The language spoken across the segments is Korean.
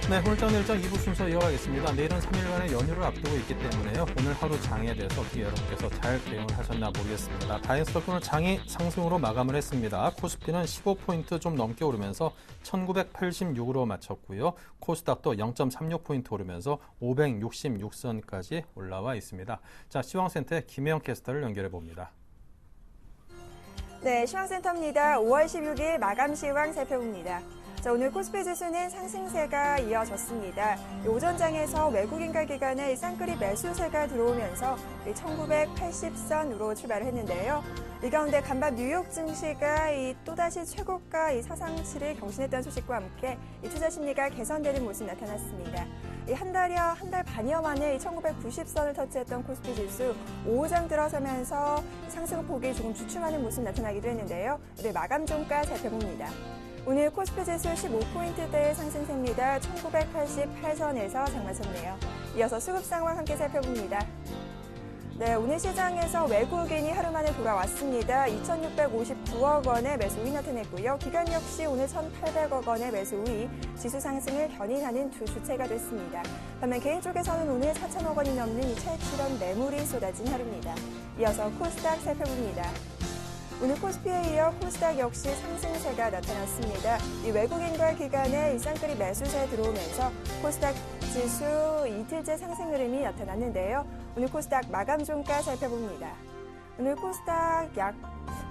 네, 오늘장 내일장 2부 순서 이어가겠습니다. 내일은 3일간의 연휴를 앞두고 있기 때문에요. 오늘 하루 장에 대해서 어떻게 여러분께서 잘 대응을 하셨나 모르겠습니다. 다이앤스톡 오늘 장이 상승으로 마감을 했습니다. 코스피는 15포인트 좀 넘게 오르면서 1986으로 마쳤고요. 코스닥도 0.36포인트 오르면서 566선까지 올라와 있습니다. 자, 시황센터의 김혜영 캐스터를 연결해 봅니다. 네, 시황센터입니다. 5월 16일 마감 시황 살펴봅니다. 자, 오늘 코스피 지수는 상승세가 이어졌습니다. 오전장에서 외국인과 기관의 쌍끌이 매수세가 들어오면서 1980선으로 출발을 했는데요. 이 가운데 간밤 뉴욕 증시가 또다시 최고가 사상치를 경신했다는 소식과 함께 투자 심리가 개선되는 모습 나타났습니다. 한 달 반여 만에 1990선을 터치했던 코스피 지수 오후장 들어서면서 상승폭이 조금 주춤하는 모습 나타나기도 했는데요. 오늘 마감 종가 살펴봅니다. 오늘 코스피 지수 15포인트대의 상승세입니다. 1988선에서 장마쳤네요. 이어서 수급 상황 함께 살펴봅니다. 네, 오늘 시장에서 외국인이 하루 만에 돌아왔습니다. 2,659억 원의 매수 우위 나타냈고요. 기관 역시 오늘 1,800억 원의 매수 우위, 지수 상승을 견인하는 두 주체가 됐습니다. 반면 개인 쪽에서는 오늘 4천억 원이 넘는 차익 실현 매물이 쏟아진 하루입니다. 이어서 코스닥 살펴봅니다. 오늘 코스피에 이어 코스닥 역시 상승세가 나타났습니다. 이 외국인과 기관의 쌍끌이 매수세 들어오면서 코스닥 지수 이틀째 상승 흐름이 나타났는데요. 오늘 코스닥 마감 종가 살펴봅니다. 오늘 코스닥 약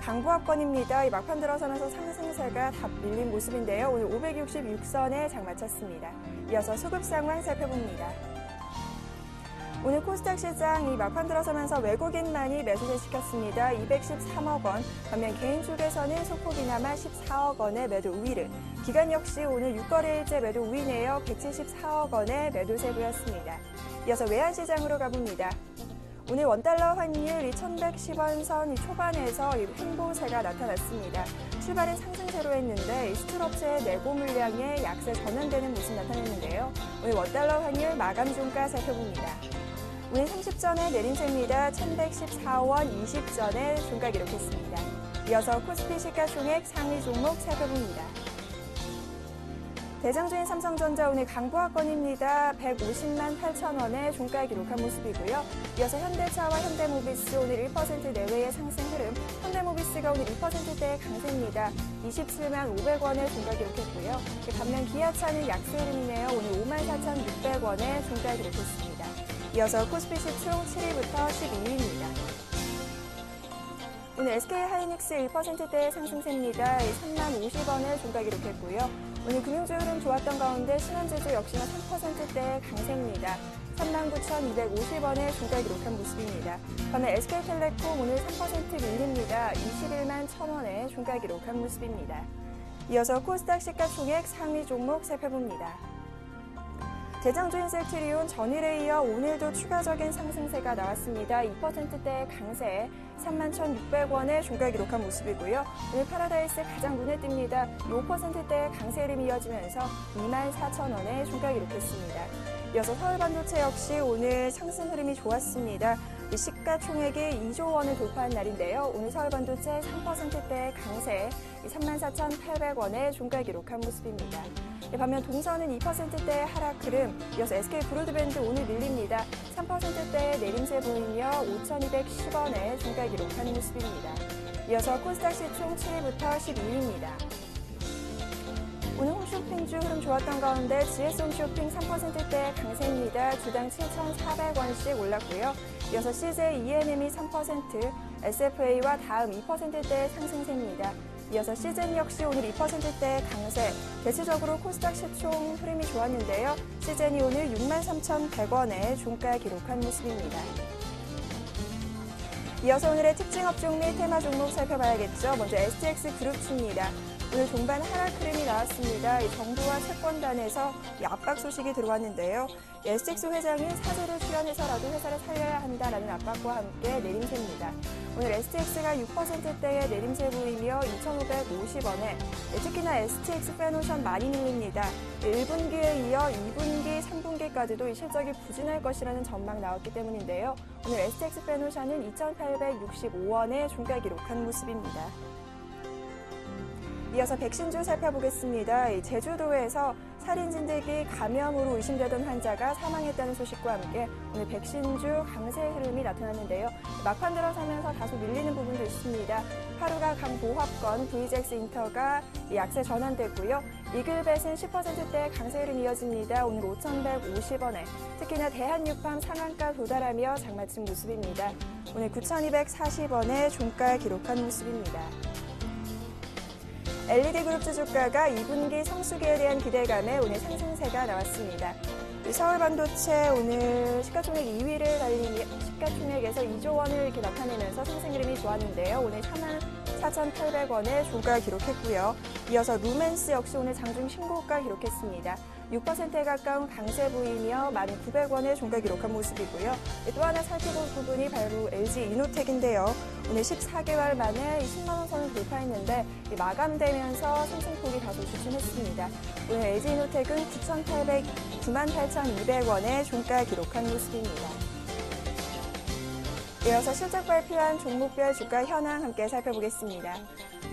강보합권입니다. 이 막판 들어서면서 상승세가 다 밀린 모습인데요. 오늘 566선에 장마쳤습니다. 이어서 수급 상황 살펴봅니다. 오늘 코스닥 시장 이 막판 들어서면서 외국인만이 매수세 시켰습니다. 213억 원, 반면 개인 쪽에서는 소폭이나마 14억 원의 매도 우위를, 기관 역시 오늘 6거래일째 매도 우위네요. 174억 원의 매도세 보였습니다. 이어서 외환시장으로 가봅니다. 오늘 원달러 환율 1,110원 선 초반에서 횡보세가 나타났습니다. 출발은 상승세로 했는데 수출업체의 내고 물량에 약세 전환되는 모습 나타냈는데요. 오늘 원달러 환율 마감 종가 살펴봅니다. 오늘 30전의 내림세입니다. 1,114원 20전에 종가 기록했습니다. 이어서 코스피 시가총액 상위 종목 살펴봅니다. 대장주인 삼성전자 오늘 강보합권입니다. 150만 8천 원의 종가 기록한 모습이고요. 이어서 현대차와 현대모비스 오늘 1% 내외의 상승 흐름, 현대모비스가 오늘 2%대의 강세입니다. 27만 500원의 종가 기록했고요. 반면 기아차는 약세 흐름이네요. 오늘 54,600원의 종가 기록했습니다. 이어서 코스피 시총 7위부터 12위입니다. 오늘 SK하이닉스 1%대의 상승세입니다. 3만 50원의 종가 기록했고요. 오늘 금융주 흐름 좋았던 가운데 신한제조 역시나 3%대의 강세입니다. 39,250원의 종가 기록한 모습입니다. 반면 SK텔레콤 오늘 3% 밀립니다. 21만 1,000원의 종가 기록한 모습입니다. 이어서 코스닥 시가총액 상위 종목 살펴봅니다. 대장주인 셀트리온 전일에 이어 오늘도 추가적인 상승세가 나왔습니다. 2%대의 강세, 31,600원의 종가 기록한 모습이고요. 오늘 파라다이스 가장 눈에 띕니다. 5%대의 강세 흐름이 이어지면서 24,000원의 종가 기록했습니다. 이어서 서울반도체 역시 오늘 상승 흐름이 좋았습니다. 시가총액이 2조 원을 돌파한 날인데요. 오늘 서울반도체 3%대의 강세, 34,800원의 종가 기록한 모습입니다. 반면 동선은 2%대의 하락 흐름, 이어서 SK브로드밴드 오늘 밀립니다. 3%대의 내림세 보이며 5,210원의 종가 기록한 모습입니다. 이어서 코스닥 시총 7위부터 12위입니다. 오늘 홈쇼핑주 흐름 좋았던 가운데 GS홈쇼핑 3%대의 강세입니다. 주당 7,400원씩 올랐고요. 이어서 CJ ENM이 3%, SFA와 다음 2%대의 상승세입니다. 이어서 시즌 역시 오늘 2%대의 강세, 대체적으로 코스닥 시총 흐름이 좋았는데요. 시즌이 오늘 63,100원의 종가 기록한 모습입니다. 이어서 오늘의 특징 업종 및 테마 종목 살펴봐야겠죠. 먼저 STX 그룹주입니다. 오늘 종반 하락 흐름이 나왔습니다. 정부와 채권단에서 압박 소식이 들어왔는데요. STX 회장은 사재를 출연해서라도 회사를 살려야 한다라는 압박과 함께 내림세입니다. 오늘 STX가 6%대의 내림세 보이며 2,550원에 특히나 STX 페노션 많이 밀립니다. 1분기에 이어 2분기, 3분기까지도 실적이 부진할 것이라는 전망 나왔기 때문인데요. 오늘 STX 페노션은 2,865원에 종가 기록한 모습입니다. 이어서 백신주 살펴보겠습니다. 제주도에서 살인 진드기 감염으로 의심되던 환자가 사망했다는 소식과 함께 오늘 백신주 강세 흐름이 나타났는데요. 막판 들어서면서 다소 밀리는 부분도 있습니다. 하루가 강보합권 VJX 인터가 약세 전환됐고요. 이글벳은 10%대 강세 흐름이 이어집니다. 오늘 5,150원에 특히나 대한육팜 상한가 도달하며 장마친 모습입니다. 오늘 9,240원에 종가 기록한 모습입니다. LED그룹주 주가가 2분기 성수기에 대한 기대감에 오늘 상승세가 나왔습니다. 서울반도체 오늘 시가총액 2위를 달리며 시가총액에서 2조 원을 이렇게 나타내면서 상승 흐름이 좋았는데요. 오늘 44,800원에 종가 기록했고요. 이어서 루멘스 역시 오늘 장중 신고가 기록했습니다. 6%에 가까운 강세 보이며 1,900원에 종가 기록한 모습이고요. 또 하나 살펴볼 부분이 바로 LG이노텍인데요. 오늘 14개월 만에 10만 원 선을 돌파했는데 마감되면서 상승폭이 다소 주춤했습니다. 오늘 LG이노텍은 98,200원에 종가 기록한 모습입니다. 이어서 실적 발표한 종목별 주가 현황 함께 살펴보겠습니다.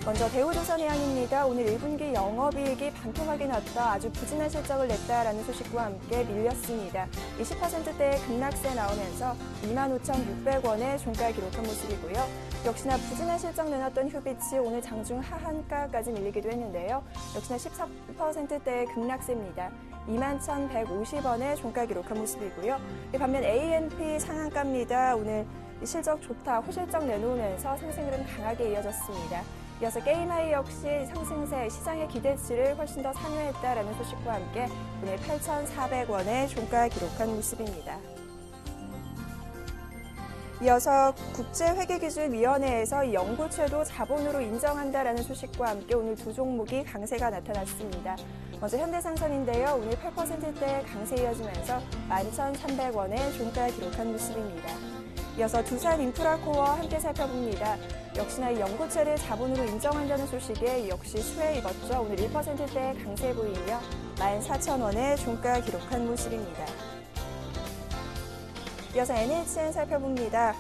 먼저 대우조선해양입니다. 오늘 1분기 영업이익이 반토막이 났다, 아주 부진한 실적을 냈다라는 소식과 함께 밀렸습니다. 20%대의 급락세 나오면서 25,600원에 종가 기록한 모습이고요. 역시나 부진한 실적 내놨던 휴비치 오늘 장중 하한가까지 밀리기도 했는데요. 역시나 14%대의 급락세입니다. 21,150원에 종가 기록한 모습이고요. 반면 ANP 상한가입니다. 오늘 실적 좋다, 호실적 내놓으면서 상승 흐름 강하게 이어졌습니다. 이어서 게임하이 역시 상승세, 시장의 기대치를 훨씬 더 상회했다라는 소식과 함께 오늘 8,400원에 종가 기록한 모습입니다. 이어서 국제회계기준위원회에서 영구채도 자본으로 인정한다라는 소식과 함께 오늘 두 종목이 강세가 나타났습니다. 먼저 현대상선인데요. 오늘 8%대 강세 이어지면서 11,300원에 종가 기록한 모습입니다. 이어서 두산인프라코어와 함께 살펴봅니다. 역시나 이 영구채를 자본으로 인정한다는 소식에 역시 수혜 입었죠. 오늘 1%대 강세 보이며 14,000원에 종가 기록한 모습입니다. 이어서 NHN 살펴봅니다.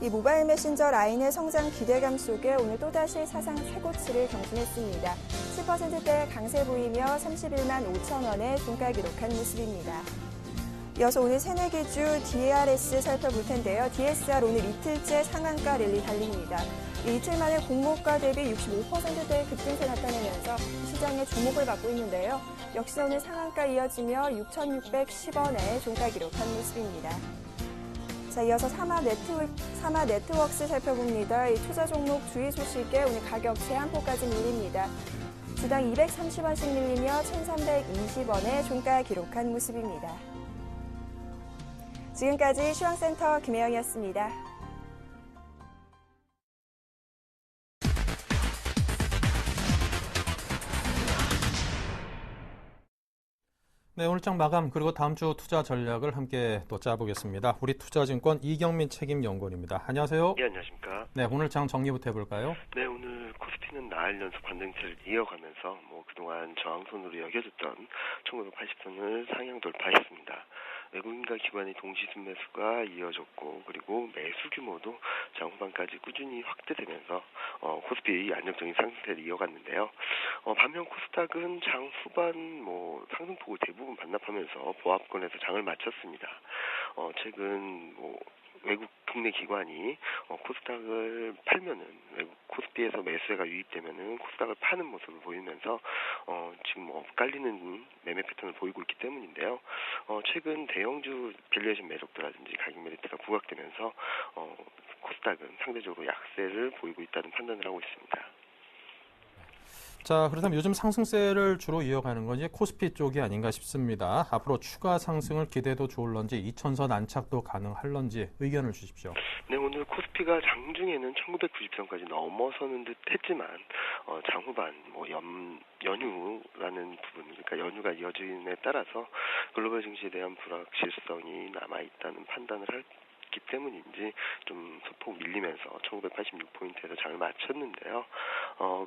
이 모바일 메신저 라인의 성장 기대감 속에 오늘 또다시 사상 최고치를 경신했습니다. 10%대 강세 보이며 31만 5천원에 종가 기록한 모습입니다. 이어서 오늘 새내기주 DRS 살펴볼 텐데요. DSR 오늘 이틀째 상한가 랠리 달립니다. 이틀 만에 공모가 대비 65%대의 급등세 나타내면서 시장의 주목을 받고 있는데요. 역시나 오늘 상한가 이어지며 6,610원에 종가 기록한 모습입니다. 자, 이어서 사마 네트워크스 살펴봅니다. 이 투자 종목 주의 소식에 오늘 가격 제한폭까지 밀립니다. 주당 230원씩 밀리며 1,320원에 종가 기록한 모습입니다. 지금까지 시황센터 김혜영이었습니다. 네, 오늘장 마감 그리고 다음 주 투자 전략을 함께 또 짜보겠습니다. 우리 투자증권 이경민 책임연구원입니다. 안녕하세요. 네, 안녕하십니까. 네, 오늘 장 정리부터 해볼까요? 네, 오늘 코스피는 나흘 연속 반등세를 이어가면서 그동안 저항선으로 여겨졌던 1980선을 상향 돌파했습니다. 외국인과 기관의 동시순매수가 이어졌고, 그리고 매수 규모도 장 후반까지 꾸준히 확대되면서 코스피 안정적인 상승세를 이어갔는데요. 반면 코스닥은 장 후반 상승폭을 대부분 반납하면서 보합권에서 장을 마쳤습니다. 최근 외국 국내 기관이 코스닥을 팔면은 외국 코스피에서 매수세가 유입되면은 코스닥을 파는 모습을 보이면서 지금 엇갈리는 매매 패턴을 보이고 있기 때문인데요. 최근 대형주 밸류에이션 매력도라든지 가격 메리트가 부각되면서 코스닥은 상대적으로 약세를 보이고 있다는 판단을 하고 있습니다. 자, 그렇다면 요즘 상승세를 주로 이어가는 건 이제 코스피 쪽이 아닌가 싶습니다. 앞으로 추가 상승을 기대도 좋을런지 2,000선 안착도 가능할런지 의견을 주십시오. 네, 오늘 코스피가 장중에는 1990선까지 넘어서는 듯 했지만 장후반 연휴라는 부분, 그러니까 연휴가 이어짐에 따라서 글로벌 증시에 대한 불확실성이 남아있다는 판단을 했기 때문인지 좀 소폭 밀리면서 1986포인트에서 장을 마쳤는데요.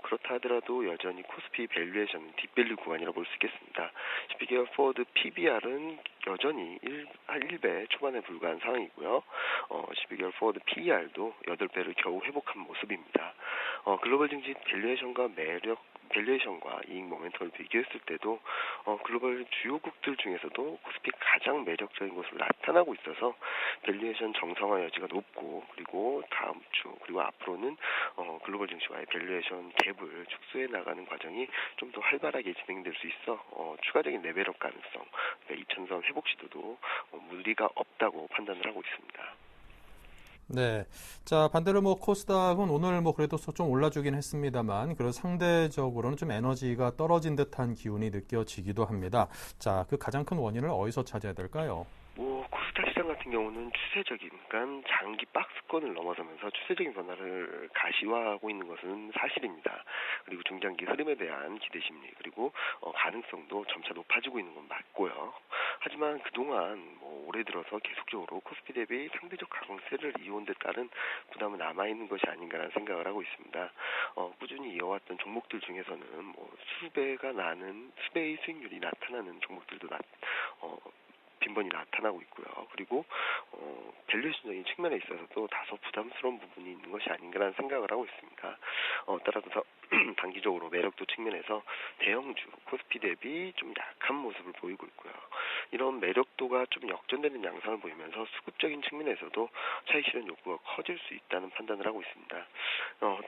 그렇다 하더라도 여전히 코스피 밸류에이션은 딥밸류 구간이라고 볼 수 있겠습니다. 12개월 포워드 PBR은 여전히 1배 초반에 불과한 상황이고요. 12개월 포워드 PER도 8배를 겨우 회복한 모습입니다. 글로벌 증시 밸류에이션과 밸류에이션과 이익 모멘텀을 비교했을 때도 글로벌 주요국들 중에서도 코스피가 가장 매력적인 것으로 나타나고 있어서 밸류에이션 정상화 여지가 높고, 그리고 다음 주 그리고 앞으로는 글로벌 증시와의 밸류에이션 갭을 축소해 나가는 과정이 좀 더 활발하게 진행될 수 있어 추가적인 레벨업 가능성, 그러니까 2000선 회복 시도도 무리가 없다고 판단을 하고 있습니다. 네. 자, 반대로 코스닥은 오늘 그래도 좀 올라주긴 했습니다만, 그래도 상대적으로는 좀 에너지가 떨어진 듯한 기운이 느껴지기도 합니다. 자, 그 가장 큰 원인을 어디서 찾아야 될까요? 코스닥 시장 같은 경우는 추세적인, 그러니까 장기 박스권을 넘어서면서 추세적인 변화를 가시화하고 있는 것은 사실입니다. 그리고 중장기 흐름에 대한 기대 심리, 그리고 가능성도 점차 높아지고 있는 건 맞고요. 하지만 그동안 올해 들어서 계속적으로 코스피 대비 상대적 강세를 이어온 데 따른 부담은 남아있는 것이 아닌가라는 생각을 하고 있습니다. 꾸준히 이어왔던 종목들 중에서는 수배의 수익률이 나타나는 종목들도 빈번히 나타나고 있고요. 그리고 밸류에이션적인 측면에 있어서도 다소 부담스러운 부분이 있는 것이 아닌가라는 생각을 하고 있습니다. 따라서 단기적으로 매력도 측면에서 대형주 코스피 대비 좀 약한 모습을 보이고 있고요. 이런 매력도가 좀 역전되는 양상을 보이면서 수급적인 측면에서도 차익 실현 욕구가 커질 수 있다는 판단을 하고 있습니다.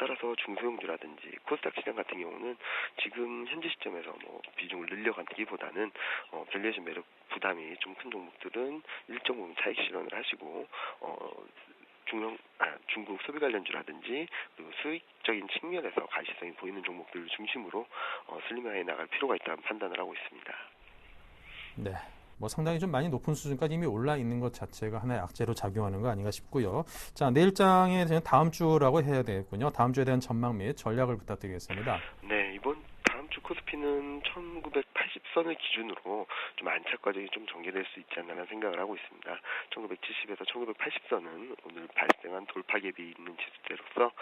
따라서 중소형주라든지 코스닥 시장 같은 경우는 지금 현재 시점에서 비중을 늘려가기보다는 밸류에이션 매력 부담이 좀 큰 종목들은 일정 부분 차익 실현을 하시고 중국 소비 관련주라든지 그리고 수익적인 측면에서 가시성이 보이는 종목들을 중심으로 슬림화해 나갈 필요가 있다는 판단을 하고 있습니다. 네. 상당히 좀 많이 높은 수준까지 이미 올라 있는 것 자체가 하나의 악재로 작용하는 거 아닌가 싶고요. 자, 내일장에 다음 주라고 해야 되겠군요. 다음 주에 대한 전망 및 전략을 부탁드리겠습니다. 네, 다음 주 코스피는 1980선을 기준으로 좀 안착 과정이 좀 전개될 수 있지 않나라는 생각을 하고 있습니다. 1970에서 1980선은 오늘 발생한 돌파갭이 있는 지수대로서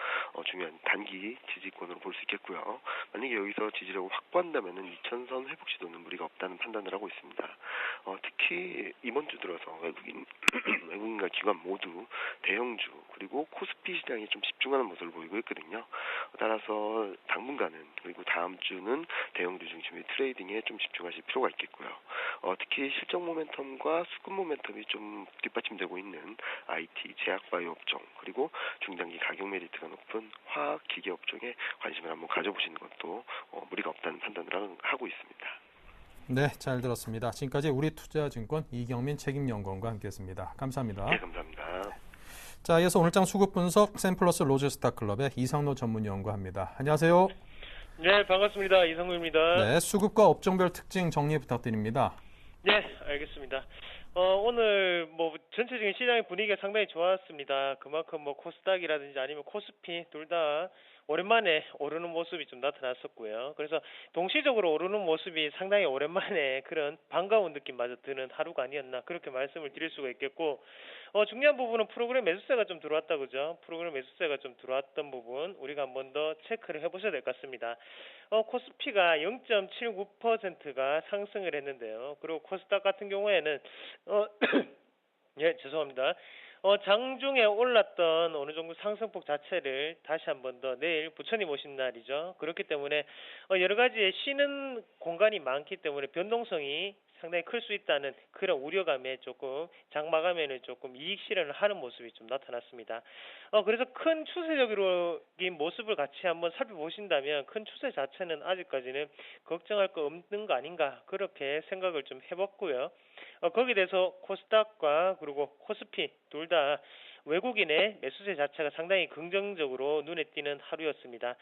중요한 단기 지지권으로 볼 수 있겠고요. 만약에 여기서 지지력을 확보한다면 2000선 회복 시도는 무리가 없다는 판단을 하고 있습니다. 특히 이번 주 들어서 외국인과 기관 모두 대형주 그리고 코스피 시장에 좀 집중하는 모습을 보이고 있거든요. 따라서 당분간은, 그리고 다음 주는 대형주 중심의 트레이딩에 좀 집중하실 필요가 있겠고요. 특히 실적 모멘텀과 수급 모멘텀이 좀 뒷받침되고 있는 IT, 제약바이오 업종, 그리고 중장기 가격 메리트가 높은 화학 기계 업종에 관심을 한번 가져보시는 것도 무리가 없다는 판단을 하고 있습니다. 네, 잘 들었습니다. 지금까지 우리투자증권 이경민 책임연구원과 함께했습니다. 감사합니다. 네, 감사합니다. 자, 이어서 오늘장 수급 분석 샘플러스 로즈스타클럽의 이상로 전문위원과 합니다. 안녕하세요. 네, 반갑습니다. 이상로입니다. 네, 수급과 업종별 특징 정리 부탁드립니다. 네, 알겠습니다. 오늘 전체적인 시장의 분위기가 상당히 좋았습니다. 그만큼 코스닥이라든지 아니면 코스피 둘 다 오랜만에 오르는 모습이 좀 나타났었고요. 그래서 동시적으로 오르는 모습이 상당히 오랜만에 그런 반가운 느낌마저 드는 하루가 아니었나, 그렇게 말씀을 드릴 수가 있겠고, 중요한 부분은 프로그램 매수세가 좀 들어왔다, 그죠? 프로그램 매수세가 좀 들어왔던 부분 우리가 한 번 더 체크를 해보셔야 될 것 같습니다. 코스피가 0.79%가 상승을 했는데요. 그리고 코스닥 같은 경우에는 예, 죄송합니다. 장중에 올랐던 어느 정도 상승폭 자체를 다시 한 번 더, 내일 부처님 오신 날이죠. 그렇기 때문에 여러 가지 쉬는 공간이 많기 때문에 변동성이 상당히 클 수 있다는 그런 우려감에 조금 장마감에는 조금 이익 실현을 하는 모습이 좀 나타났습니다. 그래서 큰 추세적인 모습을 같이 한번 살펴보신다면 큰 추세 자체는 아직까지는 걱정할 거 없는 거 아닌가, 그렇게 생각을 좀 해봤고요. 거기에 대해서 코스닥과 그리고 코스피 둘 다 외국인의 매수세 자체가 상당히 긍정적으로 눈에 띄는 하루였습니다.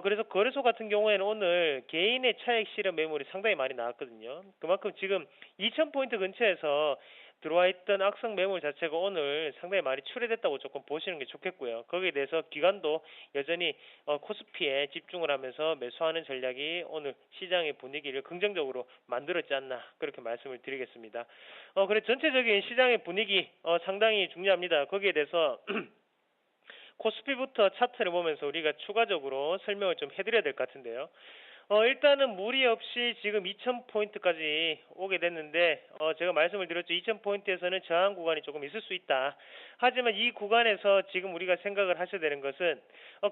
그래서 거래소 같은 경우에는 오늘 개인의 차익 실현 매물이 상당히 많이 나왔거든요. 그만큼 지금 2000포인트 근처에서 들어와 있던 악성 매물 자체가 오늘 상당히 많이 출회됐다고 조금 보시는 게 좋겠고요. 거기에 대해서 기관도 여전히 코스피에 집중을 하면서 매수하는 전략이 오늘 시장의 분위기를 긍정적으로 만들었지 않나, 그렇게 말씀을 드리겠습니다. 그래 전체적인 시장의 분위기 상당히 중요합니다. 거기에 대해서 코스피부터 차트를 보면서 우리가 추가적으로 설명을 좀 해드려야 될 것 같은데요. 일단은 무리 없이 지금 2000포인트까지 오게 됐는데 제가 말씀을 드렸죠. 2000포인트에서는 저항 구간이 조금 있을 수 있다. 하지만 이 구간에서 지금 우리가 생각을 하셔야 되는 것은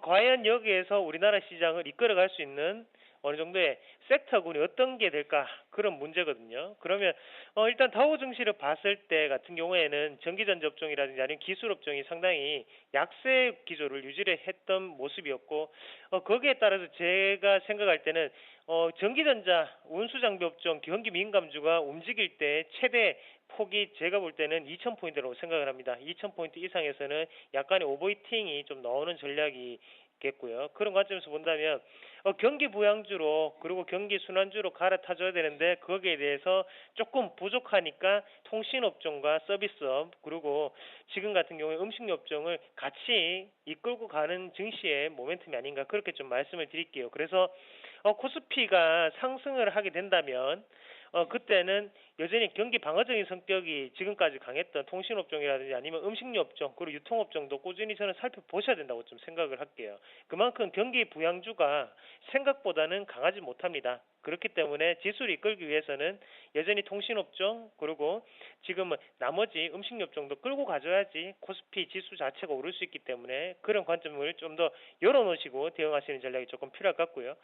과연 여기에서 우리나라 시장을 이끌어갈 수 있는 어느 정도의 섹터군이 어떤 게 될까 그런 문제거든요. 그러면 일단 다우 증시를 봤을 때 같은 경우에는 전기전자 업종이라든지 아니면 기술 업종이 상당히 약세 기조를 유지를 했던 모습이었고 거기에 따라서 제가 생각할 때는 전기전자 운수장비 업종 경기 민감주가 움직일 때 최대 폭이 제가 볼 때는 2,000포인트라고 생각을 합니다. 2,000포인트 이상에서는 약간의 오버히팅이 좀 나오는 전략이 겠고요. 그런 관점에서 본다면 경기 부양주로 그리고 경기 순환주로 갈아타줘야 되는데 거기에 대해서 조금 부족하니까 통신업종과 서비스업 그리고 지금 같은 경우에 음식료 업종을 같이 이끌고 가는 증시의 모멘텀이 아닌가 그렇게 좀 말씀을 드릴게요. 그래서 코스피가 상승을 하게 된다면 그때는 여전히 경기 방어적인 성격이 지금까지 강했던 통신업종이라든지 아니면 음식료 업종 그리고 유통업종도 꾸준히 저는 살펴보셔야 된다고 좀 생각을 할게요. 그만큼 경기 부양주가 생각보다는 강하지 못합니다. 그렇기 때문에 지수를 이끌기 위해서는 여전히 통신업종 그리고 지금은 나머지 음식료 업종도 끌고 가줘야지 코스피 지수 자체가 오를 수 있기 때문에 그런 관점을 좀 더 열어놓으시고 대응하시는 전략이 조금 필요할 것 같고요.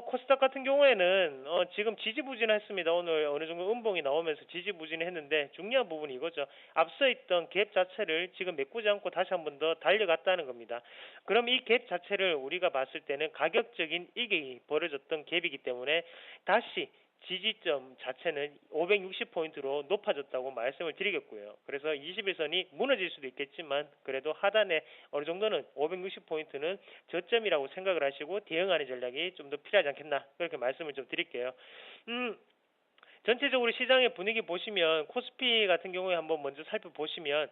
코스닥 같은 경우에는 지금 지지부진했습니다. 오늘 어느 정도 음봉이 나오면서 지지부진했는데 중요한 부분이 이거죠. 앞서 있던 갭 자체를 지금 메꾸지 않고 다시 한 번 더 달려갔다는 겁니다. 그럼 이 갭 자체를 우리가 봤을 때는 가격적인 이익이 벌어졌던 갭이기 때문에 다시 지지점 자체는 560포인트로 높아졌다고 말씀을 드리겠고요. 그래서 21선이 무너질 수도 있겠지만 그래도 하단에 어느 정도는 560포인트는 저점이라고 생각을 하시고 대응하는 전략이 좀 더 필요하지 않겠나 그렇게 말씀을 좀 드릴게요. 전체적으로 시장의 분위기 보시면 코스피 같은 경우에 한번 먼저 살펴보시면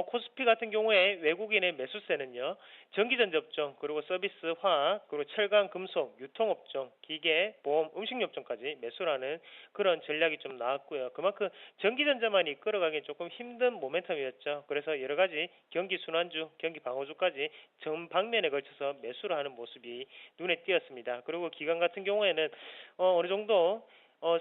코스피 같은 경우에 외국인의 매수세는요. 전기전자 업종 그리고 서비스, 화학, 그리고 철강, 금속, 유통업종, 기계, 보험, 음식료 업종까지 매수라는 그런 전략이 좀 나왔고요. 그만큼 전기전자만 이끌어가기엔 조금 힘든 모멘텀이었죠. 그래서 여러 가지 경기 순환주, 경기 방어주까지 전 방면에 걸쳐서 매수를 하는 모습이 눈에 띄었습니다. 그리고 기관 같은 경우에는 어느 정도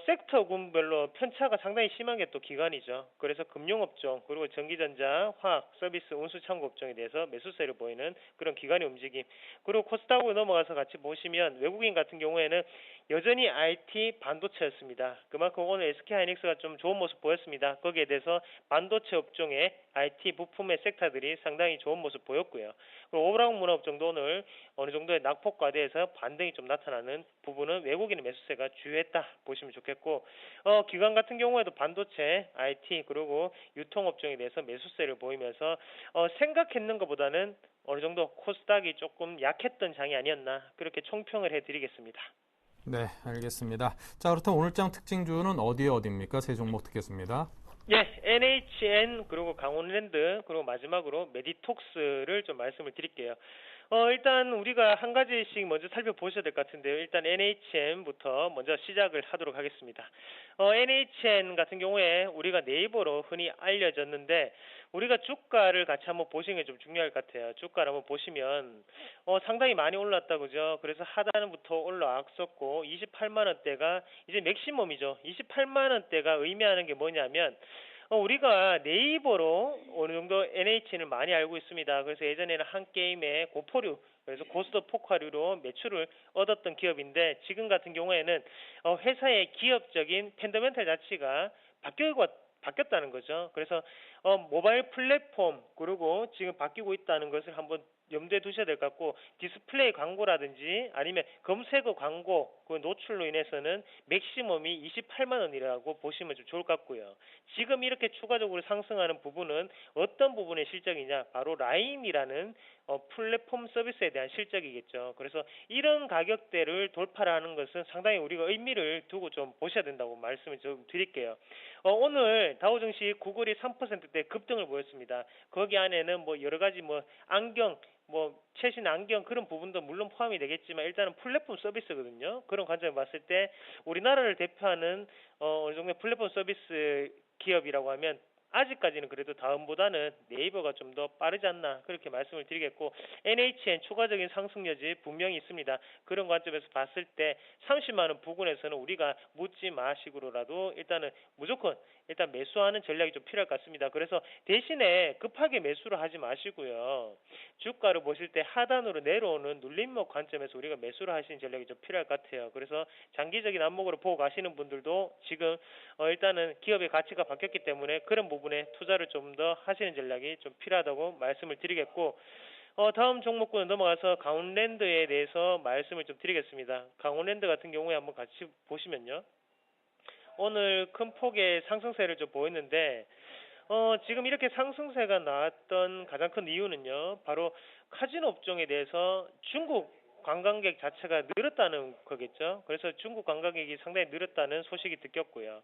섹터군별로 편차가 상당히 심한 게 또 기관이죠. 그래서 금융업종 그리고 전기전자, 화학, 서비스, 운수창고 업종에 대해서 매수세를 보이는 그런 기관의 움직임. 그리고 코스닥으로 넘어가서 같이 보시면 외국인 같은 경우에는 여전히 IT 반도체였습니다. 그만큼 오늘 SK하이닉스가 좀 좋은 모습 보였습니다. 거기에 대해서 반도체 업종의 IT 부품의 섹터들이 상당히 좋은 모습 보였고요. 그리고 오브라운 문화업종도 오늘 어느 정도의 낙폭과대에서 반등이 좀 나타나는 부분은 외국인의 매수세가 주요했다 보시면 좋겠고 기관 같은 경우에도 반도체, IT 그리고 유통업종에 대해서 매수세를 보이면서 생각했는 것보다는 어느 정도 코스닥이 조금 약했던 장이 아니었나 그렇게 총평을 해드리겠습니다. 네, 알겠습니다. 자, 그렇다면 오늘장 특징주는 어디입니까? 세 종목 듣겠습니다. 예, NHN 그리고 강원랜드 그리고 마지막으로 메디톡스를 좀 말씀을 드릴게요. 일단 우리가 한 가지씩 먼저 살펴보셔야 될 것 같은데요. 일단 NHN부터 먼저 시작을 하도록 하겠습니다. NHN 같은 경우에 우리가 네이버로 흔히 알려졌는데 우리가 주가를 같이 한번 보시는 게 좀 중요할 것 같아요. 주가를 한번 보시면 상당히 많이 올랐다 그죠? 그래서 하단부터 올라왔었고 28만 원대가 이제 맥시멈이죠. 28만 원대가 의미하는 게 뭐냐면 우리가 네이버로 어느 정도 NHN을 많이 알고 있습니다. 그래서 예전에는 한 게임에 고포류, 그래서 고스트 포카류로 매출을 얻었던 기업인데 지금 같은 경우에는 회사의 기업적인 펀더멘털 자체가 바뀌었다는 거죠. 그래서 모바일 플랫폼 그리고 지금 바뀌고 있다는 것을 한번 염두에 두셔야 될 것 같고 디스플레이 광고라든지 아니면 검색어 광고 그 노출로 인해서는 맥시멈이 28만 원이라고 보시면 좀 좋을 것 같고요. 지금 이렇게 추가적으로 상승하는 부분은 어떤 부분의 실적이냐 바로 라임이라는 플랫폼 서비스에 대한 실적이겠죠. 그래서 이런 가격대를 돌파하는 것은 상당히 우리가 의미를 두고 좀 보셔야 된다고 말씀을 좀 드릴게요. 오늘 다우증시 구글이 3%대 급등을 보였습니다. 거기 안에는 뭐 여러 가지 안경 최신 안경 그런 부분도 물론 포함이 되겠지만 일단은 플랫폼 서비스거든요. 그런 관점을 봤을 때 우리나라를 대표하는 어느 정도 플랫폼 서비스 기업이라고 하면 아직까지는 그래도 다음보다는 네이버가 좀 더 빠르지 않나 그렇게 말씀을 드리겠고, NHN 추가적인 상승 여지 분명히 있습니다. 그런 관점에서 봤을 때 30만 원 부근에서는 우리가 묻지 마시고라도 일단은 무조건 일단 매수하는 전략이 좀 필요할 것 같습니다. 그래서 대신에 급하게 매수를 하지 마시고요. 주가를 보실 때 하단으로 내려오는 눌림목 관점에서 우리가 매수를 하시는 전략이 좀 필요할 것 같아요. 그래서 장기적인 안목으로 보고 가시는 분들도 지금 일단은 기업의 가치가 바뀌었기 때문에 그런 부분에 투자를 좀 더 하시는 전략이 좀 필요하다고 말씀을 드리겠고, 다음 종목군은 넘어가서 강원랜드에 대해서 말씀을 좀 드리겠습니다. 강원랜드 같은 경우에 한번 같이 보시면요. 오늘 큰 폭의 상승세를 좀 보였는데, 지금 이렇게 상승세가 나왔던 가장 큰 이유는요, 바로 카지노 업종에 대해서 중국 관광객 자체가 늘었다는 거겠죠. 그래서 중국 관광객이 상당히 늘었다는 소식이 듣겼고요.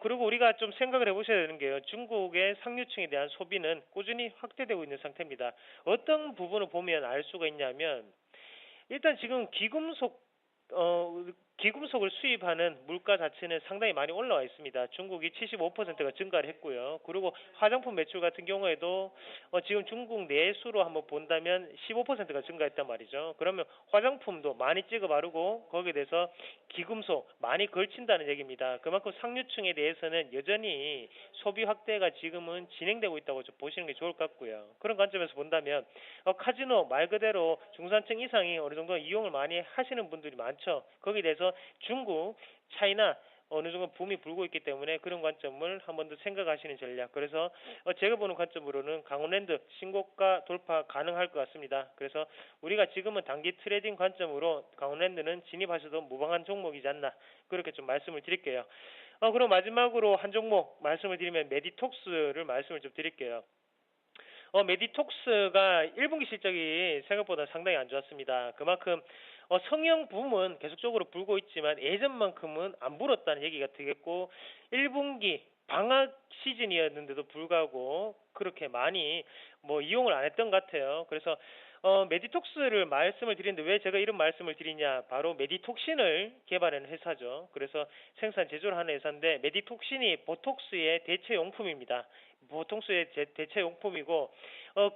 그리고 우리가 좀 생각을 해보셔야 되는 게요, 중국의 상류층에 대한 소비는 꾸준히 확대되고 있는 상태입니다. 어떤 부분을 보면 알 수가 있냐면, 일단 지금 기금속을 수입하는 물가 자체는 상당히 많이 올라와 있습니다. 중국이 75%가 증가를 했고요. 그리고 화장품 매출 같은 경우에도 지금 중국 내수로 한번 본다면 15%가 증가했단 말이죠. 그러면 화장품도 많이 찍어 바르고 거기에 대해서 기금속 많이 걸친다는 얘기입니다. 그만큼 상류층에 대해서는 여전히 소비 확대가 지금은 진행되고 있다고 좀 보시는 게 좋을 것 같고요. 그런 관점에서 본다면 카지노 말 그대로 중산층 이상이 어느 정도 이용을 많이 하시는 분들이 많죠. 거기에 대해서 중국, 차이나 어느 정도 붐이 불고 있기 때문에 그런 관점을 한 번 더 생각하시는 전략. 그래서 제가 보는 관점으로는 강원랜드 신고가 돌파 가능할 것 같습니다. 그래서 우리가 지금은 단기 트레이딩 관점으로 강원랜드는 진입하셔도 무방한 종목이지 않나 그렇게 좀 말씀을 드릴게요. 그럼 마지막으로 한 종목 말씀을 드리면 메디톡스를 말씀을 좀 드릴게요. 메디톡스가 1분기 실적이 생각보다 상당히 안 좋았습니다. 그만큼 성형 붐은 계속적으로 불고 있지만 예전만큼은 안 불었다는 얘기가 되겠고, 1분기 방학 시즌이었는데도 불구하고 그렇게 많이 이용을 안 했던 것 같아요. 그래서 메디톡스를 말씀을 드리는데 왜 제가 이런 말씀을 드리냐, 바로 메디톡신을 개발하는 회사죠. 그래서 생산 제조를 하는 회사인데, 메디톡신이 보톡스의 대체용품입니다. 보톡스의 대체용품이고,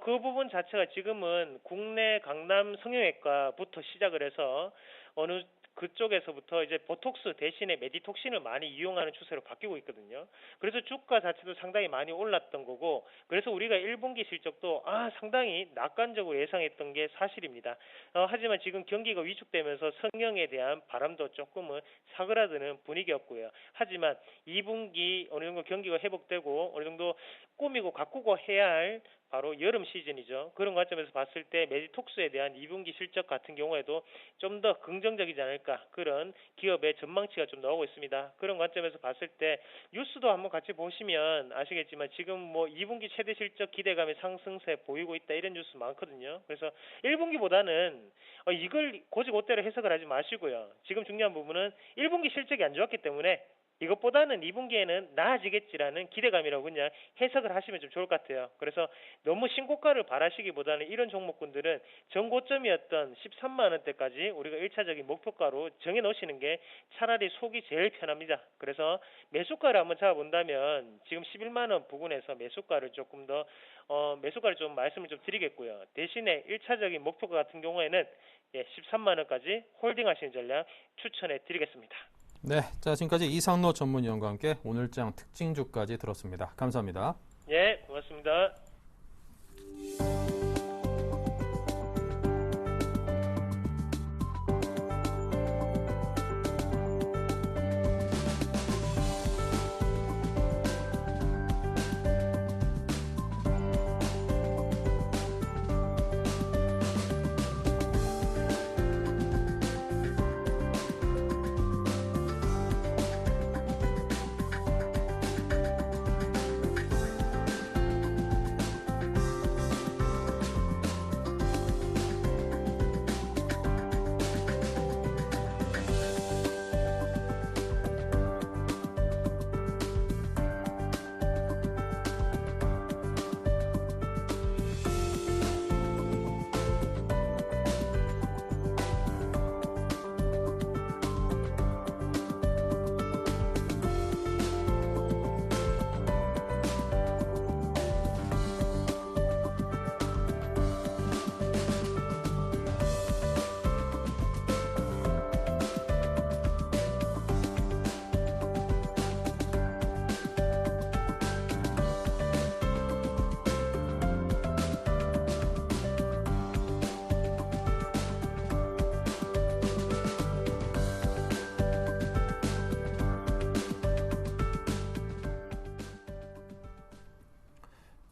그 부분 자체가 지금은 국내 강남 성형외과부터 시작을 해서 어느 그쪽에서부터 이제 보톡스 대신에 메디톡신을 많이 이용하는 추세로 바뀌고 있거든요. 그래서 주가 자체도 상당히 많이 올랐던 거고, 그래서 우리가 1분기 실적도 상당히 낙관적으로 예상했던 게 사실입니다. 하지만 지금 경기가 위축되면서 성형에 대한 바람도 조금은 사그라드는 분위기였고요. 하지만 2분기 어느 정도 경기가 회복되고 어느 정도 꾸미고 가꾸고 해야 할 바로 여름 시즌이죠. 그런 관점에서 봤을 때 메디톡스에 대한 2분기 실적 같은 경우에도 좀 더 긍정적이지 않을까, 그런 기업의 전망치가 좀 나오고 있습니다. 그런 관점에서 봤을 때 뉴스도 한번 같이 보시면 아시겠지만 지금 2분기 최대 실적 기대감의 상승세 보이고 있다, 이런 뉴스 많거든요. 그래서 1분기보다는 이걸 고지고대로 해석을 하지 마시고요. 지금 중요한 부분은 1분기 실적이 안 좋았기 때문에 이것보다는 2분기에는 나아지겠지라는 기대감이라고 그냥 해석을 하시면 좀 좋을 것 같아요. 그래서 너무 신고가를 바라시기보다는 이런 종목군들은 전고점이었던 13만 원대까지 우리가 1차적인 목표가로 정해 놓으시는 게 차라리 속이 제일 편합니다. 그래서 매수가를 한번 잡아본다면 지금 11만 원 부근에서 매수가를 조금 더 매수가를 좀 말씀을 좀 드리겠고요. 대신에 1차적인 목표가 같은 경우에는 13만 원까지 홀딩하시는 전략 추천해 드리겠습니다. 네, 자 지금까지 이상로 전문위원과 함께 오늘장 특징주까지 들었습니다. 감사합니다. 예, 고맙습니다.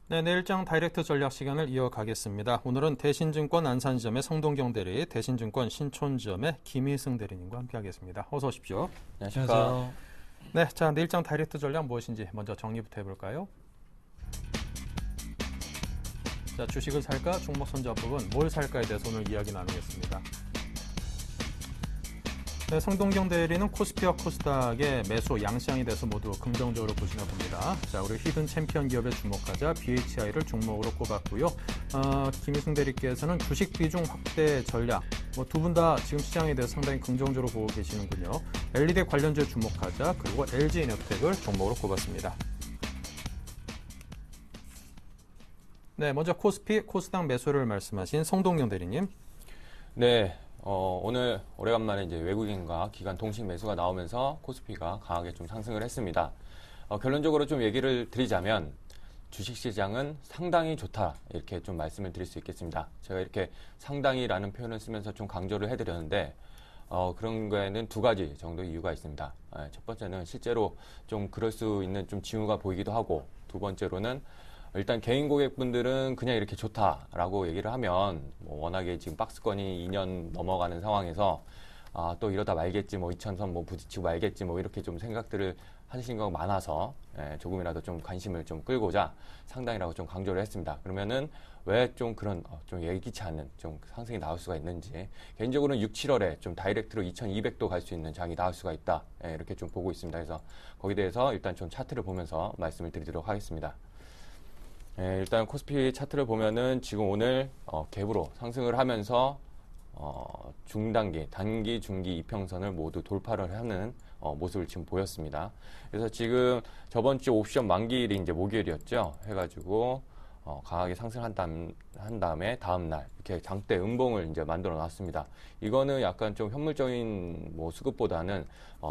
네, 내일장 다이렉트 전략 시간을 이어가겠습니다. 오늘은 대신증권 안산지점의 성동경 대리, 대신증권 신촌지점의 김희승 대리님과 함께하겠습니다. 어서 오십시오. 안녕하세요. 네, 자 내일장 다이렉트 전략 무엇인지 먼저 정리부터 해볼까요? 자, 주식을 살까, 종목 선정 부분 뭘 살까에 대해서 오늘 이야기 나누겠습니다. 네, 성동경 대리는 코스피와 코스닥의 매수 양시장에 대해서 모두 긍정적으로 보시나 봅니다. 자, 우리 히든 챔피언 기업에 주목하자 BHI를 종목으로 꼽았고요. 김희승 대리께서는 주식 비중 확대 전략, 두 분 다 지금 시장에 대해서 상당히 긍정적으로 보고 계시는군요. LED 관련주에 주목하자, 그리고 LG에너텍을 종목으로 꼽았습니다. 네, 먼저 코스피, 코스닥 매수를 말씀하신 성동경 대리님. 네, 오늘 오래간만에 이제 외국인과 기관 동식 매수가 나오면서 코스피가 강하게 좀 상승을 했습니다. 결론적으로 좀 얘기를 드리자면 주식시장은 상당히 좋다 이렇게 좀 말씀을 드릴 수 있겠습니다. 제가 이렇게 상당히라는 표현을 쓰면서 좀 강조를 해드렸는데 그런 거에는 두 가지 정도의 이유가 있습니다. 첫 번째는 실제로 좀 그럴 수 있는 좀 징후가 보이기도 하고, 두 번째로는 일단 개인 고객분들은 그냥 이렇게 좋다라고 얘기를 하면 워낙에 지금 박스권이 2년 넘어가는 상황에서 또 이러다 말겠지, 2000선 부딪히고 말겠지, 이렇게 좀 생각들을 하시는 경우가 많아서 조금이라도 좀 관심을 좀 끌고자 상당히라고 좀 강조를 했습니다. 그러면은 왜 좀 그런 좀 예기치 않은 좀 상승이 나올 수가 있는지, 개인적으로는 6, 7월에 좀 다이렉트로 2200도 갈 수 있는 장이 나올 수가 있다, 이렇게 좀 보고 있습니다. 그래서 거기에 대해서 일단 좀 차트를 보면서 말씀을 드리도록 하겠습니다. 일단 코스피 차트를 보면은 지금 오늘 갭으로 상승을 하면서 중단기, 단기, 중기 이평선을 모두 돌파를 하는 모습을 지금 보였습니다. 그래서 지금 저번 주 옵션 만기일이 이제 목요일이었죠. 해가지고 강하게 상승한 다음에 다음날 이렇게 장대 음봉을 이제 만들어 놨습니다. 이거는 약간 좀 현물적인 수급보다는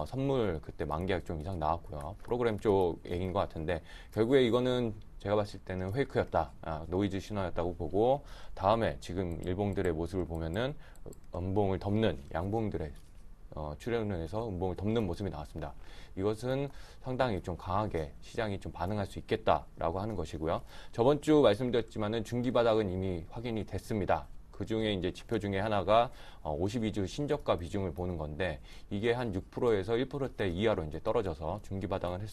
선물 그때 만기약 좀 이상 나왔고요. 프로그램 쪽 얘기인 것 같은데, 결국에 이거는 제가 봤을 때는 페이크였다, 노이즈 신호였다고 보고, 다음에 지금 일봉들의 모습을 보면은 음봉을 덮는, 양봉들의 출현을 해서 음봉을 덮는 모습이 나왔습니다. 이것은 상당히 좀 강하게 시장이 좀 반응할 수 있겠다라고 하는 것이고요. 저번 주 말씀드렸지만은 중기 바닥은 이미 확인이 됐습니다. 그 중에 이제 지표 중에 하나가 52주 신저가 비중을 보는 건데, 이게 한 6%에서 1%대 이하로 이제 떨어져서 중기 바닥은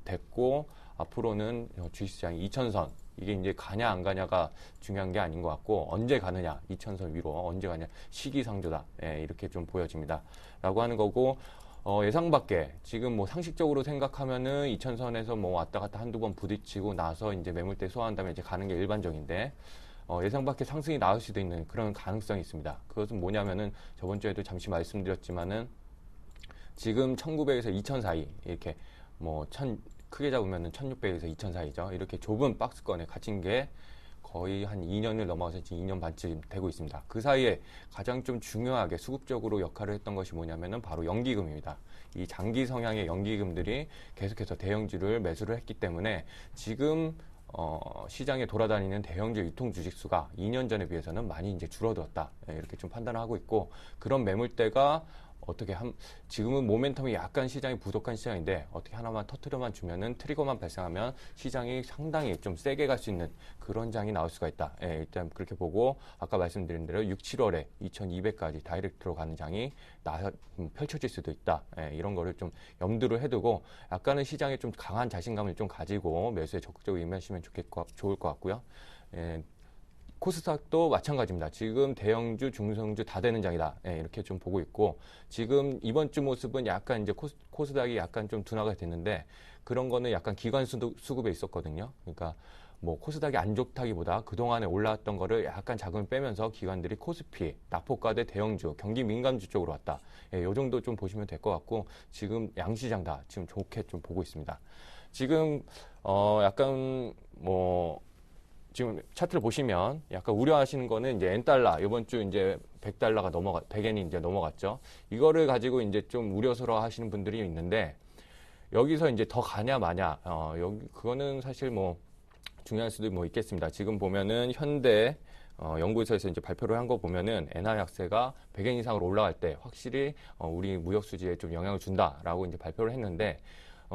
됐고, 앞으로는 주식시장이 2000선, 이게 이제 가냐 안 가냐가 중요한 게 아닌 것 같고, 언제 가느냐, 2000선 위로 언제 가냐, 시기상조다, 이렇게 좀 보여집니다 라고 하는 거고, 예상 밖에 지금 상식적으로 생각하면은 2000선에서 왔다 갔다 한두 번 부딪히고 나서 이제 매물대 소화한 다음에 이제 가는 게 일반적인데, 예상 밖에 상승이 나올 수도 있는 그런 가능성이 있습니다. 그것은 뭐냐면은 저번 주에도 잠시 말씀드렸지만은 지금 1900에서 2000 사이, 이렇게 크게 잡으면은 1600에서 2000 사이죠. 이렇게 좁은 박스권에 갇힌 게 거의 한 2년을 넘어가서 지금 2년 반쯤 되고 있습니다. 그 사이에 가장 좀 중요하게 수급적으로 역할을 했던 것이 뭐냐면은 바로 연기금입니다. 이 장기 성향의 연기금들이 계속해서 대형주를 매수를 했기 때문에 지금 시장에 돌아다니는 대형주 유통 주식수가 2년 전에 비해서는 많이 이제 줄어들었다, 이렇게 좀 판단을 하고 있고, 그런 매물대가 지금은 모멘텀이 약간 시장이 부족한 시장인데 어떻게 하나만 터트려만 주면은, 트리거만 발생하면 시장이 상당히 좀 세게 갈 수 있는 그런 장이 나올 수가 있다. 일단 그렇게 보고, 아까 말씀드린 대로 6, 7월에 2200까지 다이렉트로 가는 장이 펼쳐질 수도 있다. 이런 거를 좀 염두를 해두고, 약간은 시장에 좀 강한 자신감을 좀 가지고 매수에 적극적으로 임하시면 좋을 것 같고요. 코스닥도 마찬가지입니다. 지금 대형주, 중성주 다 되는 장이다, 이렇게 좀 보고 있고, 지금 이번 주 모습은 약간 이제 코스닥이 약간 좀 둔화가 됐는데, 그런 거는 약간 기관 수급에 있었거든요. 그러니까 코스닥이 안 좋다기보다 그동안에 올라왔던 거를 약간 자금을 빼면서 기관들이 코스피, 낙폭과대 대형주, 경기 민감주 쪽으로 왔다. 요 정도 좀 보시면 될 것 같고, 지금 양시장 다 지금 좋게 좀 보고 있습니다. 지금 약간 지금 차트를 보시면 약간 우려하시는 거는 이제 N달러, 이번 주 이제 100달러가 100엔이 이제 넘어갔죠. 이거를 가지고 이제 좀 우려스러워 하시는 분들이 있는데, 여기서 이제 더 가냐 마냐, 그거는 사실 중요할 수도 있겠습니다. 지금 보면은 현대 연구소에서 이제 발표를 한 거 보면은 엔화 약세가 100엔 이상으로 올라갈 때 확실히 우리 무역 수지에 좀 영향을 준다라고 이제 발표를 했는데,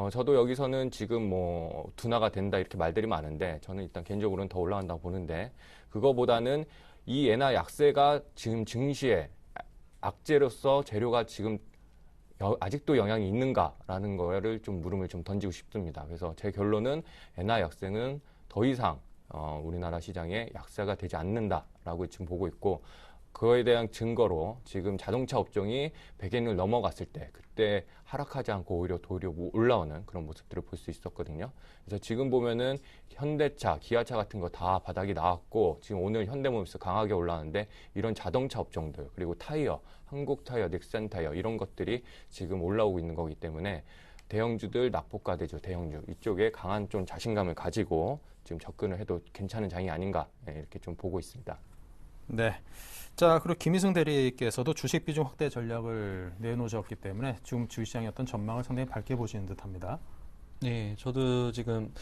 저도 여기서는 지금 뭐 둔화가 된다 이렇게 말들이 많은데 저는 일단 개인적으로는 더 올라간다고 보는데 그거보다는 이 엔화 약세가 지금 증시에 악재로서 재료가 지금 아직도 영향이 있는가라는 거를 좀 물음을 좀 던지고 싶습니다. 그래서 제 결론은 엔화 약세는 더 이상 우리나라 시장에 약세가 되지 않는다라고 지금 보고 있고 그거에 대한 증거로 지금 자동차 업종이 100엔을 넘어갔을 때 그때 하락하지 않고 오히려 도리어 올라오는 그런 모습들을 볼 수 있었거든요. 그래서 지금 보면은 현대차, 기아차 같은 거 다 바닥이 나왔고 지금 오늘 현대모비스 강하게 올라왔는데 이런 자동차 업종들 그리고 타이어, 한국타이어, 넥센타이어 이런 것들이 지금 올라오고 있는 거기 때문에 대형주들 낙폭과대주, 대형주 이쪽에 강한 좀 자신감을 가지고 지금 접근을 해도 괜찮은 장이 아닌가 이렇게 좀 보고 있습니다. 네. 자, 그리고 김희승 대리께서도 주식 비중 확대 전략을 내놓으셨기 때문에 지금 주식시장의 어떤 전망을 상당히 밝게 보시는 듯합니다. 네, 저도 지금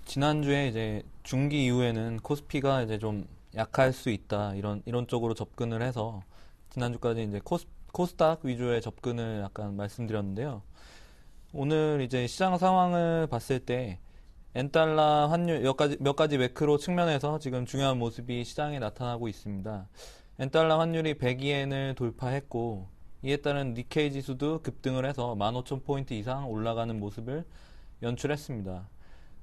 지난주에 이제 중기 이후에는 코스피가 이제 좀 약할 수 있다 이런 쪽으로 접근을 해서 지난주까지 이제 코스닥 위주의 접근을 약간 말씀드렸는데요. 오늘 이제 시장 상황을 봤을 때 엔달러 환율 몇 가지 매크로 측면에서 지금 중요한 모습이 시장에 나타나고 있습니다. 엔달러 환율이 102엔을 돌파했고 이에 따른 니케이 지수도 급등을 해서 15,000포인트 이상 올라가는 모습을 연출했습니다.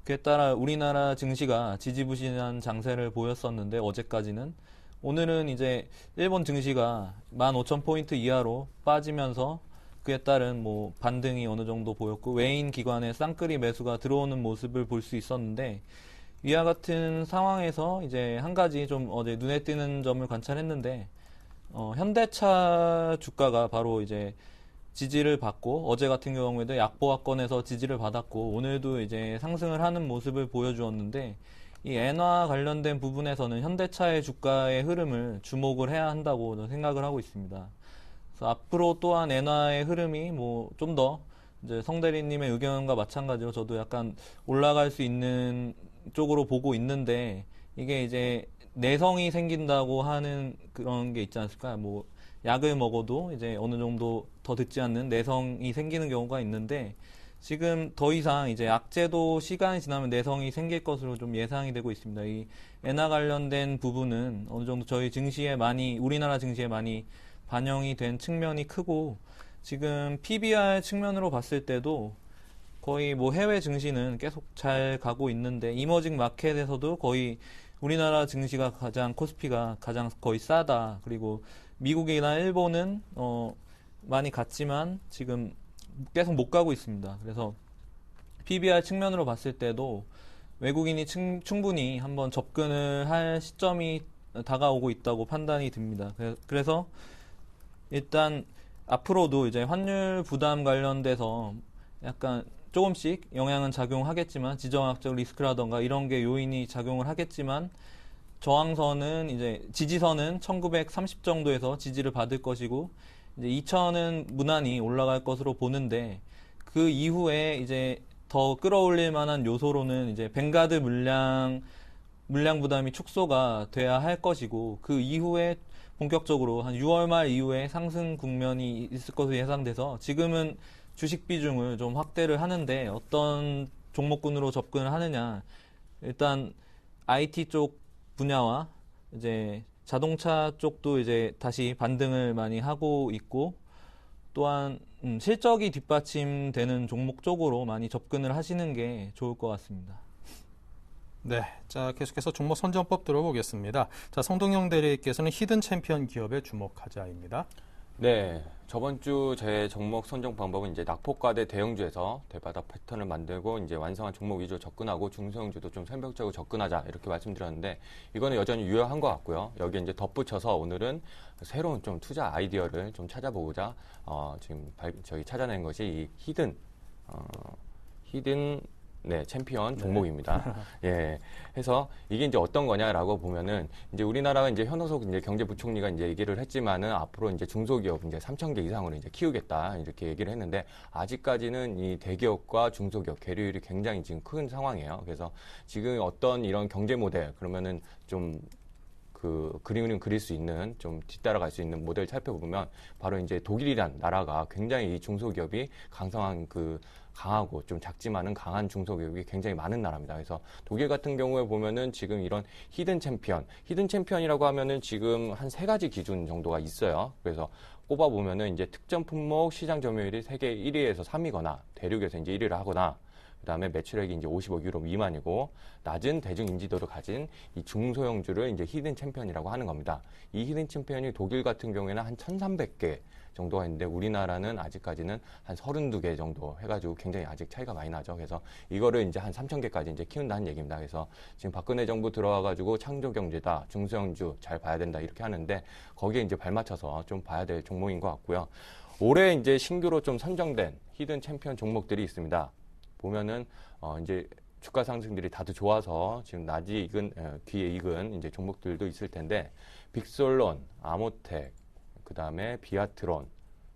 그에 따라 우리나라 증시가 지지부진한 장세를 보였었는데 어제까지는 오늘은 이제 일본 증시가 15,000포인트 이하로 빠지면서 그에 따른 뭐 반등이 어느 정도 보였고 외인 기관의 쌍끌이 매수가 들어오는 모습을 볼 수 있었는데 위와 같은 상황에서 이제 한 가지 좀 어제 눈에 띄는 점을 관찰했는데 현대차 주가가 바로 이제 지지를 받고 어제 같은 경우에도 약보합권에서 지지를 받았고 오늘도 이제 상승을 하는 모습을 보여주었는데 이 엔화 관련된 부분에서는 현대차의 주가의 흐름을 주목을 해야 한다고 저는 생각을 하고 있습니다. 그래서 앞으로 또한 엔화의 흐름이 뭐 좀 더 이제 성 대리님의 의견과 마찬가지로 저도 약간 올라갈 수 있는 쪽으로 보고 있는데 이게 이제 내성이 생긴다고 하는 그런 게 있지 않습니까? 뭐 약을 먹어도 이제 어느 정도 더 듣지 않는 내성이 생기는 경우가 있는데 지금 더 이상 이제 악재도 시간이 지나면 내성이 생길 것으로 좀 예상이 되고 있습니다. 이 엔화 관련된 부분은 어느 정도 저희 증시에 우리나라 증시에 많이 반영이 된 측면이 크고 지금 PBR 측면으로 봤을 때도 거의 뭐 해외 증시는 계속 잘 가고 있는데 이머징 마켓에서도 거의 우리나라 증시가 코스피가 가장 거의 싸다. 그리고 미국이나 일본은 많이 갔지만 지금 계속 못 가고 있습니다. 그래서 PBR 측면으로 봤을 때도 외국인이 충분히 한번 접근을 할 시점이 다가오고 있다고 판단이 듭니다. 그래서 일단 앞으로도 이제 환율 부담 관련돼서 약간 조금씩 영향은 작용하겠지만 지정학적 리스크라던가 이런 게 요인이 작용을 하겠지만 저항선은 이제 지지선은 1930 정도에서 지지를 받을 것이고 이제 2000은 무난히 올라갈 것으로 보는데 그 이후에 이제 더 끌어올릴 만한 요소로는 이제 뱅가드 물량 부담이 축소가 돼야 할 것이고 그 이후에 본격적으로 한 6월 말 이후에 상승 국면이 있을 것으로 예상돼서 지금은 주식 비중을 좀 확대를 하는데 어떤 종목군으로 접근을 하느냐. 일단 IT 쪽 분야와 이제 자동차 쪽도 이제 다시 반등을 많이 하고 있고 또한 실적이 뒷받침되는 종목 쪽으로 많이 접근을 하시는 게 좋을 것 같습니다. 네, 자 계속해서 종목 선정법 들어보겠습니다. 자, 성동영 대리께서는 히든 챔피언 기업에 주목하자입니다. 네, 저번 주 제 종목 선정 방법은 이제 낙폭과대 대형주에서 대바닥 패턴을 만들고 이제 완성한 종목 위주로 접근하고 중소형주도 좀 선별적으로 접근하자 이렇게 말씀드렸는데 이거는 여전히 유효한 것 같고요. 여기에 이제 덧붙여서 오늘은 새로운 좀 투자 아이디어를 좀 찾아보고자 지금 저희 찾아낸 것이 이 히든 네, 챔피언 종목입니다. 예. 해서 이게 이제 어떤 거냐라고 보면은 이제 우리나라가 이제 현호석 이제 경제부총리가 이제 얘기를 했지만은 앞으로 이제 중소기업 이제 3,000개 이상으로 이제 키우겠다 이렇게 얘기를 했는데 아직까지는 이 대기업과 중소기업 계류율이 굉장히 지금 큰 상황이에요. 그래서 지금 어떤 이런 경제 모델 그러면은 좀 그 그림을 그릴 수 있는 좀 뒤따라갈 수 있는 모델을 살펴보면 바로 이제 독일이란 나라가 굉장히 이 중소기업이 강하고 좀 작지만은 강한 중소기업이 굉장히 많은 나라입니다. 그래서 독일 같은 경우에 보면은 지금 이런 히든 챔피언이라고 하면은 지금 한 3가지 기준 정도가 있어요. 그래서 꼽아보면은 이제 특정 품목 시장 점유율이 세계 1위에서 3위거나 대륙에서 이제 1위를 하거나 그다음에 매출액이 이제 50억 유로 미만이고 낮은 대중 인지도를 가진 이 중소형주를 이제 히든 챔피언이라고 하는 겁니다. 이 히든 챔피언이 독일 같은 경우에는 한 1,300개 정도가 있는데 우리나라는 아직까지는 한 32개 정도 해가지고 굉장히 아직 차이가 많이 나죠. 그래서 이거를 이제 한 3,000개까지 이제 키운다는 얘기입니다. 그래서 지금 박근혜 정부 들어와가지고 창조경제다, 중소형주 잘 봐야 된다 이렇게 하는데 거기에 이제 발맞춰서 좀 봐야 될 종목인 것 같고요. 올해 이제 신규로 좀 선정된 히든 챔피언 종목들이 있습니다. 보면은 이제 주가 상승들이 다들 좋아서 지금 낮이 익은 귀에 익은 이제 종목들도 있을 텐데 빅솔론, 아모텍, 그다음에 비아트론,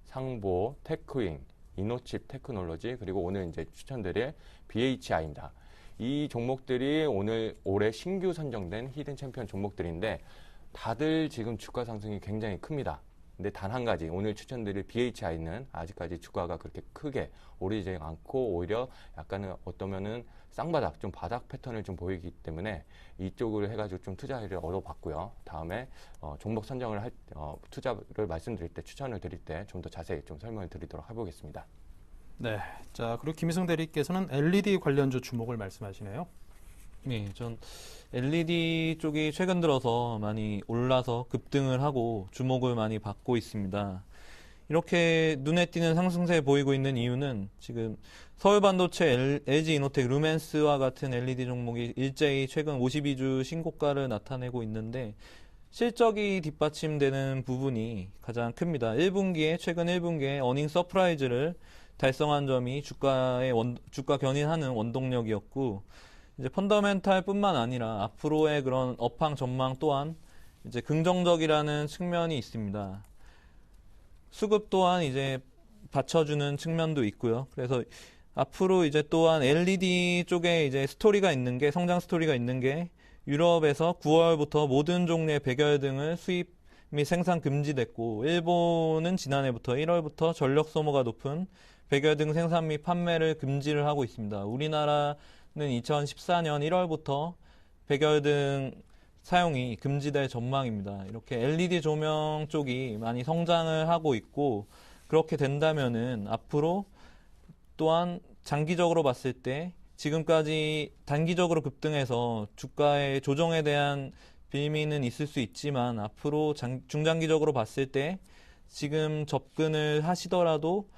상보, 테크윙, 이노칩 테크놀로지 그리고 오늘 이제 추천드릴 BHI입니다. 이 종목들이 올해 신규 선정된 히든 챔피언 종목들인데 다들 지금 주가 상승이 굉장히 큽니다. 근데 단 한 가지 오늘 추천드릴 BHI는 아직까지 주가가 그렇게 크게 오르지 않고 오히려 약간은 어떠면은 쌍바닥 좀 바닥 패턴을 좀 보이기 때문에 이쪽을 해가지고 좀 투자를 얻어봤고요. 다음에 종목 선정을 투자를 말씀드릴 때 추천을 드릴 때 좀 더 자세히 좀 설명을 드리도록 해보겠습니다. 네. 자, 그리고 김희성 대리께서는 LED 관련주 주목을 말씀하시네요. 네, 전 LED 쪽이 최근 들어서 많이 올라서 급등을 하고 주목을 많이 받고 있습니다. 이렇게 눈에 띄는 상승세 보이고 있는 이유는 지금 서울반도체, LG이노텍, 루멘스와 같은 LED 종목이 일제히 최근 52주 신고가를 나타내고 있는데 실적이 뒷받침되는 부분이 가장 큽니다. 최근 1분기에 어닝 서프라이즈를 달성한 점이 주가 견인하는 원동력이었고 이제 펀더멘탈뿐만 아니라 앞으로의 그런 업황 전망 또한 이제 긍정적이라는 측면이 있습니다. 수급 또한 이제 받쳐주는 측면도 있고요. 그래서 앞으로 이제 또한 LED 쪽에 이제 성장 스토리가 있는 게 유럽에서 9월부터 모든 종류의 백열등을 수입 및 생산 금지됐고 일본은 지난해부터 1월부터 전력 소모가 높은 백열등 생산 및 판매를 금지를 하고 있습니다. 우리나라는 2014년 1월부터 백열등 사용이 금지될 전망입니다. 이렇게 LED 조명 쪽이 많이 성장을 하고 있고 그렇게 된다면은 앞으로 또한 장기적으로 봤을 때 지금까지 단기적으로 급등해서 주가의 조정에 대한 빌미는 있을 수 있지만 앞으로 중장기적으로 봤을 때 지금 접근을 하시더라도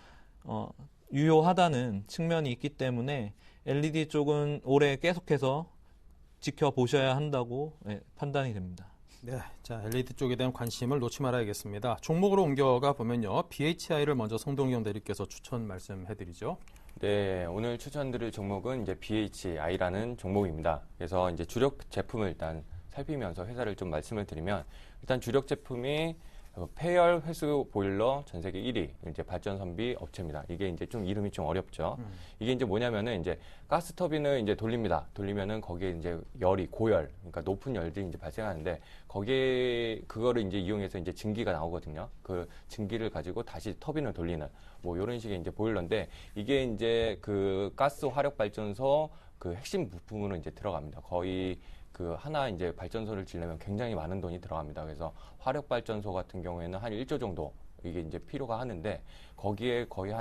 유효하다는 측면이 있기 때문에 LED 쪽은 올해 계속해서 지켜보셔야 한다고 판단이 됩니다. 네, 자 LED 쪽에 대한 관심을 놓지 말아야겠습니다. 종목으로 옮겨가 보면요, BHI를 먼저 성동경 대리께서 추천 말씀해드리죠. 네, 오늘 추천드릴 종목은 이제 BHI라는 종목입니다. 그래서 이제 주력 제품을 일단 살피면서 회사를 좀 말씀을 드리면 일단 주력 제품이 폐열 회수 보일러 전 세계 1위 이제 발전 선비 업체입니다. 이게 이제 좀 이름이 좀 어렵죠. 이게 이제 뭐냐면은 이제 가스 터빈을 이제 돌립니다. 돌리면은 거기에 이제 고열, 그러니까 높은 열들이 이제 발생하는데 거기에 그거를 이제 이용해서 이제 증기가 나오거든요. 그 증기를 가지고 다시 터빈을 돌리는 뭐 이런 식의 이제 보일러인데 이게 이제 그 가스 화력 발전소 그 핵심 부품으로 이제 들어갑니다. 거의 하나 이제 발전소를 지려면 굉장히 많은 돈이 들어갑니다. 그래서 화력 발전소 같은 경우에는 한 1조 정도 이게 이제 필요가 하는데 거기에 거의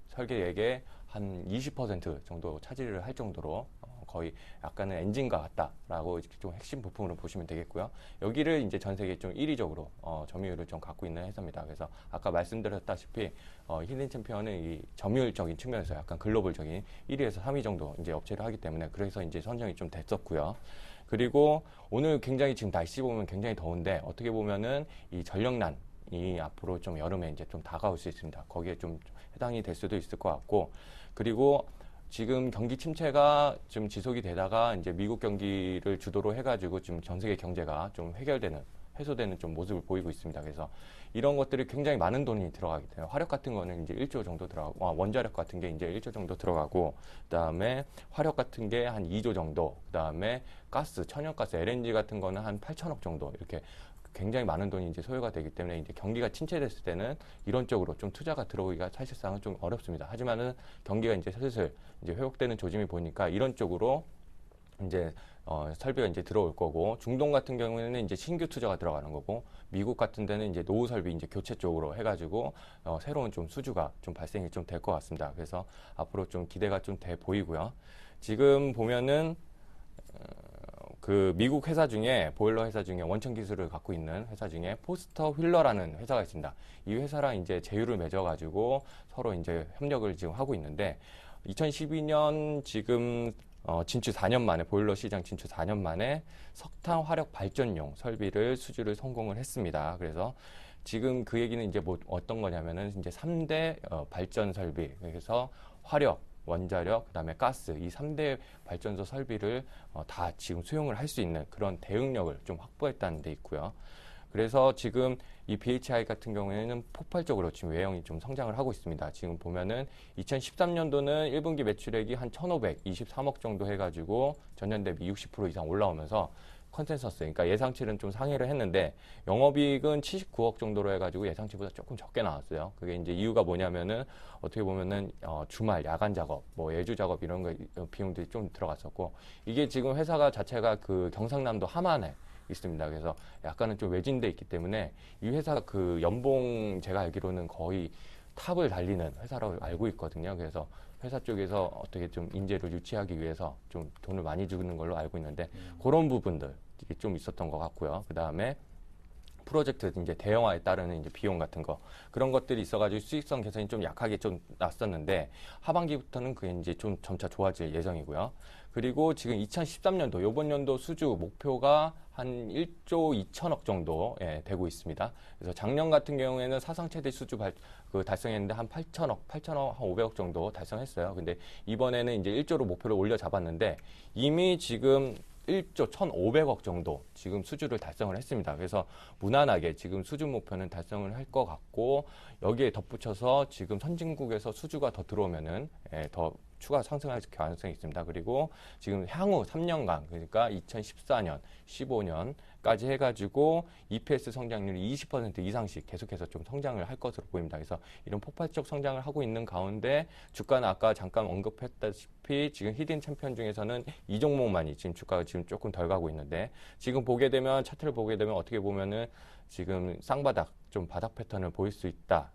설계액의 한 20% 정도 차지를 할 정도로 거의 약간은 엔진과 같다라고 좀 핵심 부품으로 보시면 되겠고요. 여기를 이제 전 세계 좀 1위적으로 점유율을 좀 갖고 있는 회사입니다. 그래서 아까 말씀드렸다시피 히든 챔피언은 이 점유율적인 측면에서 약간 글로벌적인 1위에서 3위 정도 이제 업체를 하기 때문에 그래서 이제 선정이 좀 됐었고요. 그리고 오늘 굉장히 지금 날씨 보면 굉장히 더운데 어떻게 보면은 이 전력난이 앞으로 좀 여름에 이제 좀 다가올 수 있습니다. 거기에 좀 해당이 될 수도 있을 것 같고 그리고 지금 경기 침체가 좀 지속이 되다가 이제 미국 경기를 주도로 해가지고 지금 전 세계 경제가 좀 회결되는 해소되는 좀 모습을 보이고 있습니다. 그래서 이런 것들이 굉장히 많은 돈이 들어가기 때문에 화력 같은 거는 이제 1조 정도 들어가고 원자력 같은 게 이제 1조 정도 들어가고 그다음에 화력 같은 게 한 2조 정도 그다음에 가스, 천연가스, LNG 같은 거는 한 8천억 정도 이렇게 굉장히 많은 돈이 이제 소요가 되기 때문에 이제 경기가 침체됐을 때는 이런 쪽으로 좀 투자가 들어오기가 사실상은 좀 어렵습니다. 하지만은 경기가 이제 슬슬 이제 회복되는 조짐이 보니까 이런 쪽으로 이제 설비가 이제 들어올 거고 중동 같은 경우에는 이제 신규 투자가 들어가는 거고 미국 같은 데는 이제 노후 설비 이제 교체 쪽으로 해가지고 새로운 좀 수주가 좀 발생이 좀 될 것 같습니다. 그래서 앞으로 좀 기대가 좀 돼 보이고요. 지금 보면은 그 미국 회사 중에 보일러 회사 중에 원천 기술을 갖고 있는 회사 중에 포스터 휠러라는 회사가 있습니다. 이 회사랑 이제 제휴를 맺어가지고 서로 이제 협력을 지금 하고 있는데 2012년 지금 진출 4년 만에 보일러 시장 진출 4년 만에 석탄 화력 발전용 설비를 수주를 성공을 했습니다. 그래서 지금 그 얘기는 이제 뭐 어떤 거냐면은 이제 3대 발전 설비 그래서 화력 원자력, 그다음에 가스 이 3대 발전소 설비를 다 지금 수용을 할 수 있는 그런 대응력을 좀 확보했다는 데 있고요. 그래서 지금 이 BHI 같은 경우에는 폭발적으로 지금 외형이 좀 성장을 하고 있습니다. 지금 보면은 2013년도는 1분기 매출액이 한 1,523억 정도 해가지고 전년 대비 60% 이상 올라오면서 컨센서스, 그러니까 예상치는 좀 상회를 했는데 영업이익은 79억 정도로 해가지고 예상치보다 조금 적게 나왔어요. 그게 이제 이유가 뭐냐면은 어떻게 보면은 주말 야간 작업, 뭐 예주 작업 이런 거 비용들이 좀 들어갔었고 이게 지금 회사가 자체가 그 경상남도 함안에 있습니다. 그래서 약간은 좀 외진돼 있기 때문에 이 회사 그 연봉 제가 알기로는 거의 탑을 달리는 회사라고 알고 있거든요. 그래서 회사 쪽에서 어떻게 좀 인재를 유치하기 위해서 좀 돈을 많이 주는 걸로 알고 있는데 그런 부분들 좀 있었던 것 같고요. 그 다음에 프로젝트 이제 대형화에 따르는 이제 비용 같은 거 그런 것들이 있어가지고 수익성 개선이 좀 약하게 좀 났었는데 하반기부터는 그게 이제 좀 점차 좋아질 예정이고요. 그리고 지금 2013년도 요번 연도 수주 목표가 한 1조 2천억 정도 되고 있습니다. 그래서 작년 같은 경우에는 사상 최대 수주 달성했는데 한 8천억 한 500억 정도 달성했어요. 근데 이번에는 이제 1조로 목표를 올려 잡았는데 이미 지금 1조 1,500억 정도 지금 수주를 달성을 했습니다. 그래서 무난하게 지금 수주 목표는 달성을 할 것 같고 여기에 덧붙여서 지금 선진국에서 수주가 더 들어오면은 더 추가 상승할 가능성이 있습니다. 그리고 지금 향후 3년간 그러니까 2014년, 15년까지 해가지고 EPS 성장률이 20% 이상씩 계속해서 좀 성장을 할 것으로 보입니다. 그래서 이런 폭발적 성장을 하고 있는 가운데 주가는 아까 잠깐 언급했다시피 지금 히든 챔피언 중에서는 이 종목만이 지금 주가가 지금 조금 덜 가고 있는데 지금 보게 되면 차트를 보게 되면 어떻게 보면은 지금 쌍바닥 좀 바닥 패턴을 보일 수 있다,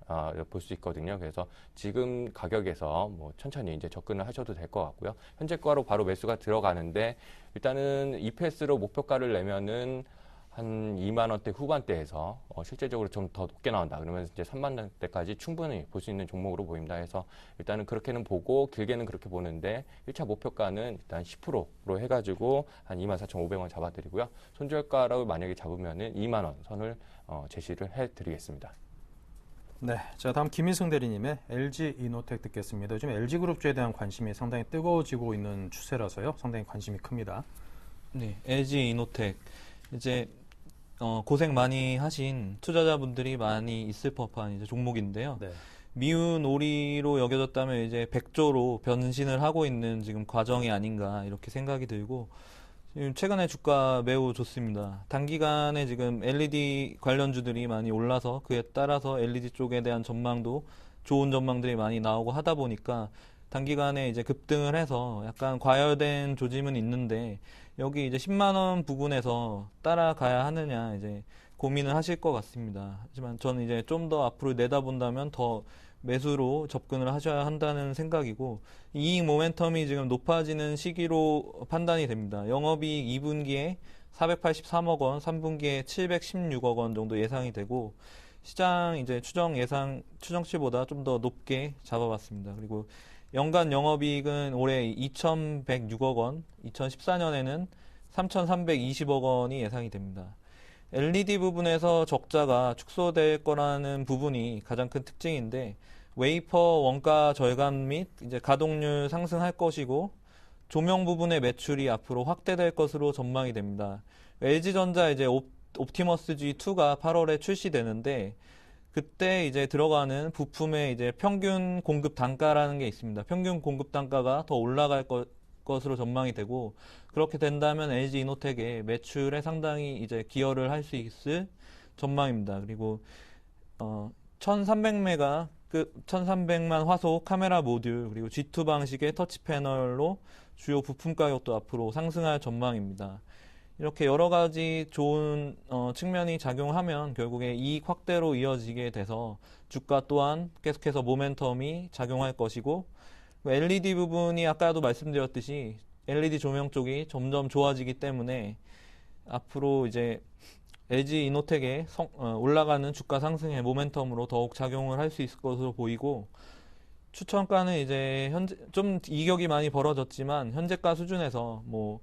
볼 수 있거든요. 그래서 지금 가격에서 뭐 천천히 이제 접근을 하셔도 될 것 같고요. 현재가로 바로 매수가 들어가는데 일단은 EPS로 목표가를 내면은 한 2만 원대 후반대에서 실제적으로 좀 더 높게 나온다. 그러면 이제 3만 원대까지 충분히 볼 수 있는 종목으로 보입니다. 그래서 일단은 그렇게는 보고 길게는 그렇게 보는데 1차 목표가는 일단 10%로 해가지고 한 24,500원 잡아드리고요. 손절가를 만약에 잡으면은 2만 원 선을 제시를 해드리겠습니다. 네, 자 다음 김인승 대리님의 LG 이노텍 듣겠습니다. 요즘 LG 그룹주에 대한 관심이 상당히 뜨거워지고 있는 추세라서요. 상당히 관심이 큽니다. 네, LG 이노텍 이제 고생 많이 하신 투자자분들이 많이 있을 법한 이제 종목인데요. 네. 미운 오리로 여겨졌다면 이제 백조로 변신을 하고 있는 지금 과정이 아닌가 이렇게 생각이 들고 지금 최근에 주가 매우 좋습니다. 단기간에 지금 LED 관련주들이 많이 올라서 그에 따라서 LED 쪽에 대한 전망도 좋은 전망들이 많이 나오고 하다 보니까 단기간에 이제 급등을 해서 약간 과열된 조짐은 있는데 여기 이제 10만 원 부근에서 따라가야 하느냐 이제 고민을 하실 것 같습니다. 하지만 저는 이제 좀 더 앞으로 내다본다면 더 매수로 접근을 하셔야 한다는 생각이고 이익 모멘텀이 지금 높아지는 시기로 판단이 됩니다. 영업이익 2분기에 483억 원, 3분기에 716억 원 정도 예상이 되고 시장 이제 추정치보다 좀 더 높게 잡아봤습니다. 그리고 연간 영업이익은 올해 2,106억 원, 2014년에는 3,320억 원이 예상이 됩니다. LED 부분에서 적자가 축소될 거라는 부분이 가장 큰 특징인데 웨이퍼 원가 절감 및 이제 가동률 상승할 것이고 조명 부분의 매출이 앞으로 확대될 것으로 전망이 됩니다. LG전자 이제 옵티머스 G2가 8월에 출시되는데 그때 이제 들어가는 부품의 이제 평균 공급 단가라는 게 있습니다. 평균 공급 단가가 더 올라갈 것으로 전망이 되고 그렇게 된다면 LG 이노텍의 매출에 상당히 이제 기여를 할 수 있을 전망입니다. 그리고 1300만 화소 카메라 모듈 그리고 G2 방식의 터치 패널로 주요 부품 가격도 앞으로 상승할 전망입니다. 이렇게 여러 가지 좋은 측면이 작용하면 결국에 이익 확대로 이어지게 돼서 주가 또한 계속해서 모멘텀이 작용할 것이고 LED 부분이 아까도 말씀드렸듯이 LED 조명 쪽이 점점 좋아지기 때문에 앞으로 이제 LG 이노텍의 올라가는 주가 상승의 모멘텀으로 더욱 작용을 할 수 있을 것으로 보이고 추천가는 이제 현재 좀 이격이 많이 벌어졌지만 현재가 수준에서 뭐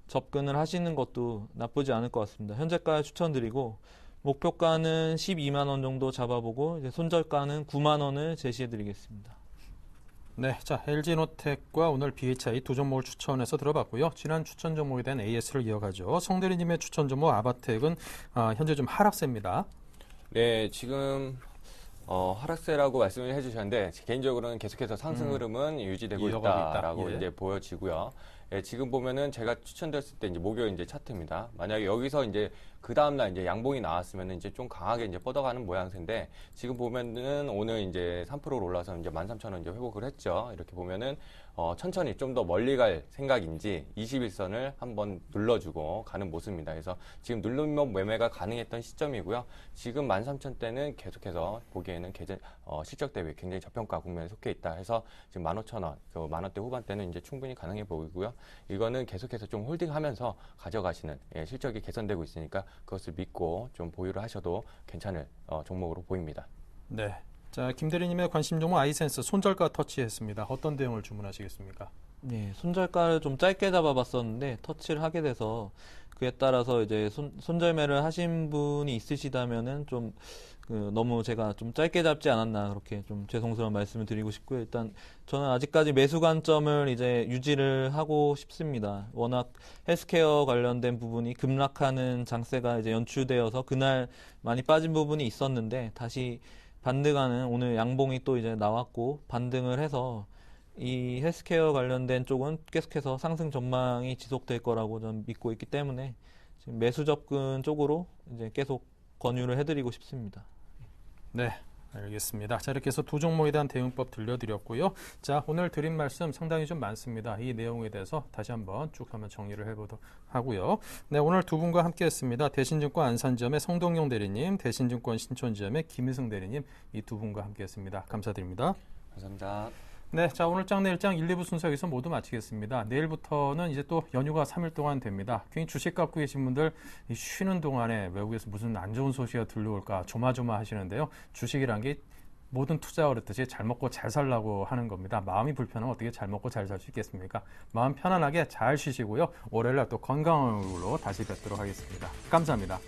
접근을 하시는 것도 나쁘지 않을 것 같습니다. 현재가 추천드리고 목표가는 12만 원 정도 잡아보고 이제 손절가는 9만 원을 제시해드리겠습니다. 네, 자 LG노텍과 오늘 BHI 두 종목을 추천해서 들어봤고요. 지난 추천 종목에 대한 AS를 이어가죠. 성대리님의 추천 종목 아바텍은 현재 좀 하락세입니다. 네, 지금 하락세라고 말씀을 해주셨는데 개인적으로는 계속해서 상승 흐름은 유지되고 있다라고 예. 이제 보여지고요. 예, 지금 보면은 제가 추천드렸을 때 이제 목요일 이제 차트입니다. 만약에 여기서 이제 그 다음날 이제 양봉이 나왔으면은 이제 좀 강하게 이제 뻗어가는 모양새인데 지금 보면은 오늘 이제 3%로 올라서 이제 13,000원 이제 회복을 했죠. 이렇게 보면은 천천히 좀 더 멀리 갈 생각인지 21선을 한번 눌러주고 가는 모습입니다. 그래서 지금 누르면 매매가 가능했던 시점이고요. 지금 13,000대는 계속해서 보기에는 실적 대비 굉장히 저평가 국면에 속해 있다 해서 지금 15,000원, 그 10,000원대 후반대는 이제 충분히 가능해 보이고요. 이거는 계속해서 좀 홀딩하면서 가져가시는 실적이 개선되고 있으니까 그것을 믿고 좀 보유를 하셔도 괜찮을 종목으로 보입니다. 네. 자, 김대리님의 관심 종목 아이센스 손절가 터치했습니다. 어떤 대응을 주문하시겠습니까? 네, 손절가를 좀 짧게 잡아봤었는데 터치를 하게 돼서 그에 따라서 이제 손절매를 하신 분이 있으시다면은 좀 너무 제가 좀 짧게 잡지 않았나 그렇게 좀 죄송스러운 말씀을 드리고 싶고요. 일단 저는 아직까지 매수 관점을 이제 유지를 하고 싶습니다. 워낙 헬스케어 관련된 부분이 급락하는 장세가 이제 연출되어서 그날 많이 빠진 부분이 있었는데 다시 반등하는 오늘 양봉이 또 이제 나왔고 반등을 해서 이 헬스케어 관련된 쪽은 계속해서 상승 전망이 지속될 거라고 저는 믿고 있기 때문에 지금 매수 접근 쪽으로 이제 계속 권유를 해드리고 싶습니다. 네, 알겠습니다. 자, 이렇게 해서 두 종목에 대한 대응법 들려드렸고요. 자, 오늘 드린 말씀 상당히 좀 많습니다. 이 내용에 대해서 다시 한번 쭉 한번 정리를 해보도록 하고요. 네, 오늘 두 분과 함께했습니다. 대신증권 안산지점의 성동용 대리님, 대신증권 신촌지점의 김희승 대리님, 이 두 분과 함께했습니다. 감사드립니다. 감사합니다. 네, 자 오늘 장 내일장 1, 2부 순서 여기서 모두 마치겠습니다. 내일부터는 이제 또 연휴가 3일 동안 됩니다. 괜히 주식 갖고 계신 분들 쉬는 동안에 외국에서 무슨 안 좋은 소식이 들려올까 조마조마하시는데요. 주식이란 게 모든 투자 그렇듯이 잘 먹고 잘 살라고 하는 겁니다. 마음이 불편하면 어떻게 잘 먹고 잘 살 수 있겠습니까? 마음 편안하게 잘 쉬시고요. 월요일날 또 건강한 얼굴로 다시 뵙도록 하겠습니다. 감사합니다.